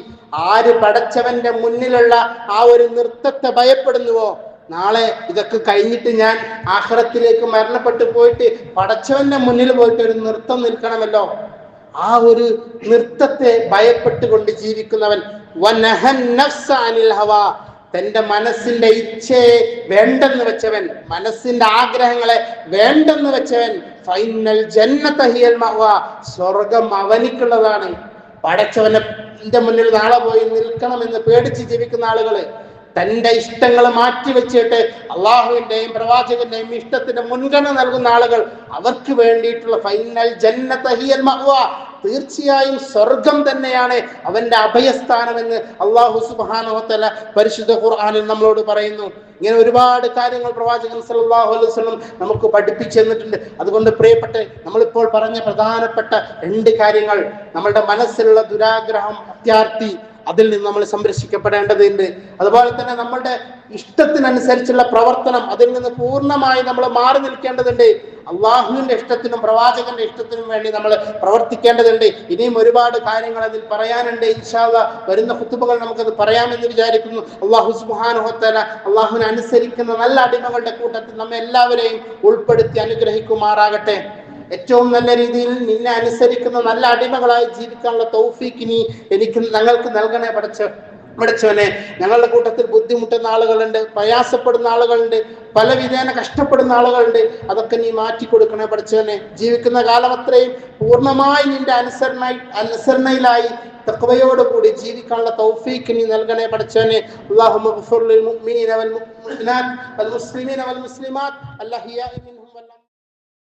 ആര് പടച്ചവന്റെ മുന്നിലുള്ള ആ ഒരു നൃത്തത്തെ ഭയപ്പെടുന്നുവോ, നാളെ ഇതൊക്കെ കഴിഞ്ഞിട്ട് ഞാൻ ആഖിറത്തിലേക്ക് മരണപ്പെട്ടു പോയിട്ട് പടച്ചവന്റെ മുന്നിൽ പോയിട്ട് ഒരു നൃത്തം നിൽക്കണമല്ലോ, ആ ഒരു നൃത്തത്തെ ഭയപ്പെട്ടുകൊണ്ട് ജീവിക്കുന്നവൻ, വനഹൻ നഫ്സ അനിൽ ഹവാ. തന്റെ മനസ്സിന്റെ ഇച്ഛയെ വേണ്ടെന്ന് വെച്ചവൻ, മനസ്സിന്റെ ആഗ്രഹങ്ങളെ വേണ്ടെന്ന് വെച്ചവൻ, ഫൈനൽ ജന്നത ഹിയൽ മഅവാ. സ്വർഗം അവനിക്കുള്ളതാണ്. പടച്ചവന്റെ മുന്നിൽ നാളെ പോയി നിൽക്കണമെന്ന് പേടിച്ച് ജീവിക്കുന്ന ആളുകള് തന്റെ ഇഷ്ടങ്ങൾ മാറ്റി വെച്ചിട്ട് അള്ളാഹുവിന്റെയും പ്രവാചകന്റെയും ഇഷ്ടത്തിന് മുൻഗണന നൽകുന്ന ആളുകൾ, അവർക്ക് വേണ്ടിയിട്ടുള്ള ഫൈനൽ ജന്നത ഹിയൽ മഅവാ, തീർച്ചയായും സ്വർഗം തന്നെയാണ് അവന്റെ അഭയസ്ഥാനമെന്ന് അള്ളാഹു സുബ്ഹാനഹു വ തആല പരിശുദ്ധ ഖുർആനിൽ നമ്മളോട് പറയുന്നു. ഇങ്ങനെ ഒരുപാട് കാര്യങ്ങൾ പ്രവാചകൻ സല്ലല്ലാഹു അലൈഹി വസല്ലം നമുക്ക് പഠിപ്പിച്ചു തന്നിട്ടുണ്ട്. അതുകൊണ്ട് പ്രിയപ്പെട്ട, നമ്മളിപ്പോൾ പറഞ്ഞ പ്രധാനപ്പെട്ട 2 കാര്യങ്ങൾ, നമ്മളുടെ മനസ്സിലുള്ള ദുരാഗ്രഹം, അത്യാർത്തി, അതിൽ നിന്ന് നമ്മൾ സംരക്ഷിക്കപ്പെടേണ്ടതുണ്ട്. അതുപോലെ തന്നെ നമ്മളുടെ ഇഷ്ടത്തിനനുസരിച്ചുള്ള പ്രവർത്തനം, അതിൽ നിന്ന് പൂർണ്ണമായി നമ്മൾ മാറി നിൽക്കേണ്ടതുണ്ട്. അള്ളാഹുവിന്റെ ഇഷ്ടത്തിനും പ്രവാചകന്റെ ഇഷ്ടത്തിനും വേണ്ടി നമ്മൾ പ്രവർത്തിക്കേണ്ടതുണ്ട്. ഇനിയും ഒരുപാട് കാര്യങ്ങൾ അതിൽ പറയാനുണ്ട്. ഇൻഷാ അല്ലാഹ് വരുന്ന ഖുതുബകൾ നമുക്കത് പറയാമെന്ന് വിചാരിക്കുന്നു. അള്ളാഹു സുബ്ഹാനഹു വ തആല അള്ളാഹുവിനെ അനുസരിക്കുന്ന നല്ല അടിമകളുടെ കൂട്ടത്തിൽ നമ്മെ എല്ലാവരെയും ഉൾപ്പെടുത്തി അനുഗ്രഹിക്കുമാറാകട്ടെ. ഏറ്റവും നല്ല രീതിയിൽ നിന്നെ അനുസരിക്കുന്ന നല്ല അടിമകളായി ജീവിക്കാനുള്ള തൗഫീഖ് നീ ഞങ്ങൾക്ക് നൽകണേ പടച്ചവനെ. ഞങ്ങളുടെ കൂട്ടത്തിൽ ബുദ്ധിമുട്ടുന്ന ആളുകളുണ്ട്, പ്രയാസപ്പെടുന്ന ആളുകളുണ്ട്, പല വിധേന കഷ്ടപ്പെടുന്ന ആളുകളുണ്ട്. അതൊക്കെ നീ മാറ്റിക്കൊടുക്കണേ പടച്ചവനെ. ജീവിക്കുന്ന കാലം അത്രയും പൂർണ്ണമായി നിന്റെ അനുസരണയിലായി തഖ്വയോടുകൂടി ജീവിക്കാനുള്ള തൗഫീഖ് നീ നൽകണേ പടച്ചവനെ. അല്ലാഹുമ്മ ഗ്ഫിർ ലിൽ മുഅ്മിനീന വൽ മുഅ്മിനാത്ത് വൽ മുസ്ലിമീന വൽ മുസ്ലിമാത്ത് അൽ അഹ്യാഇ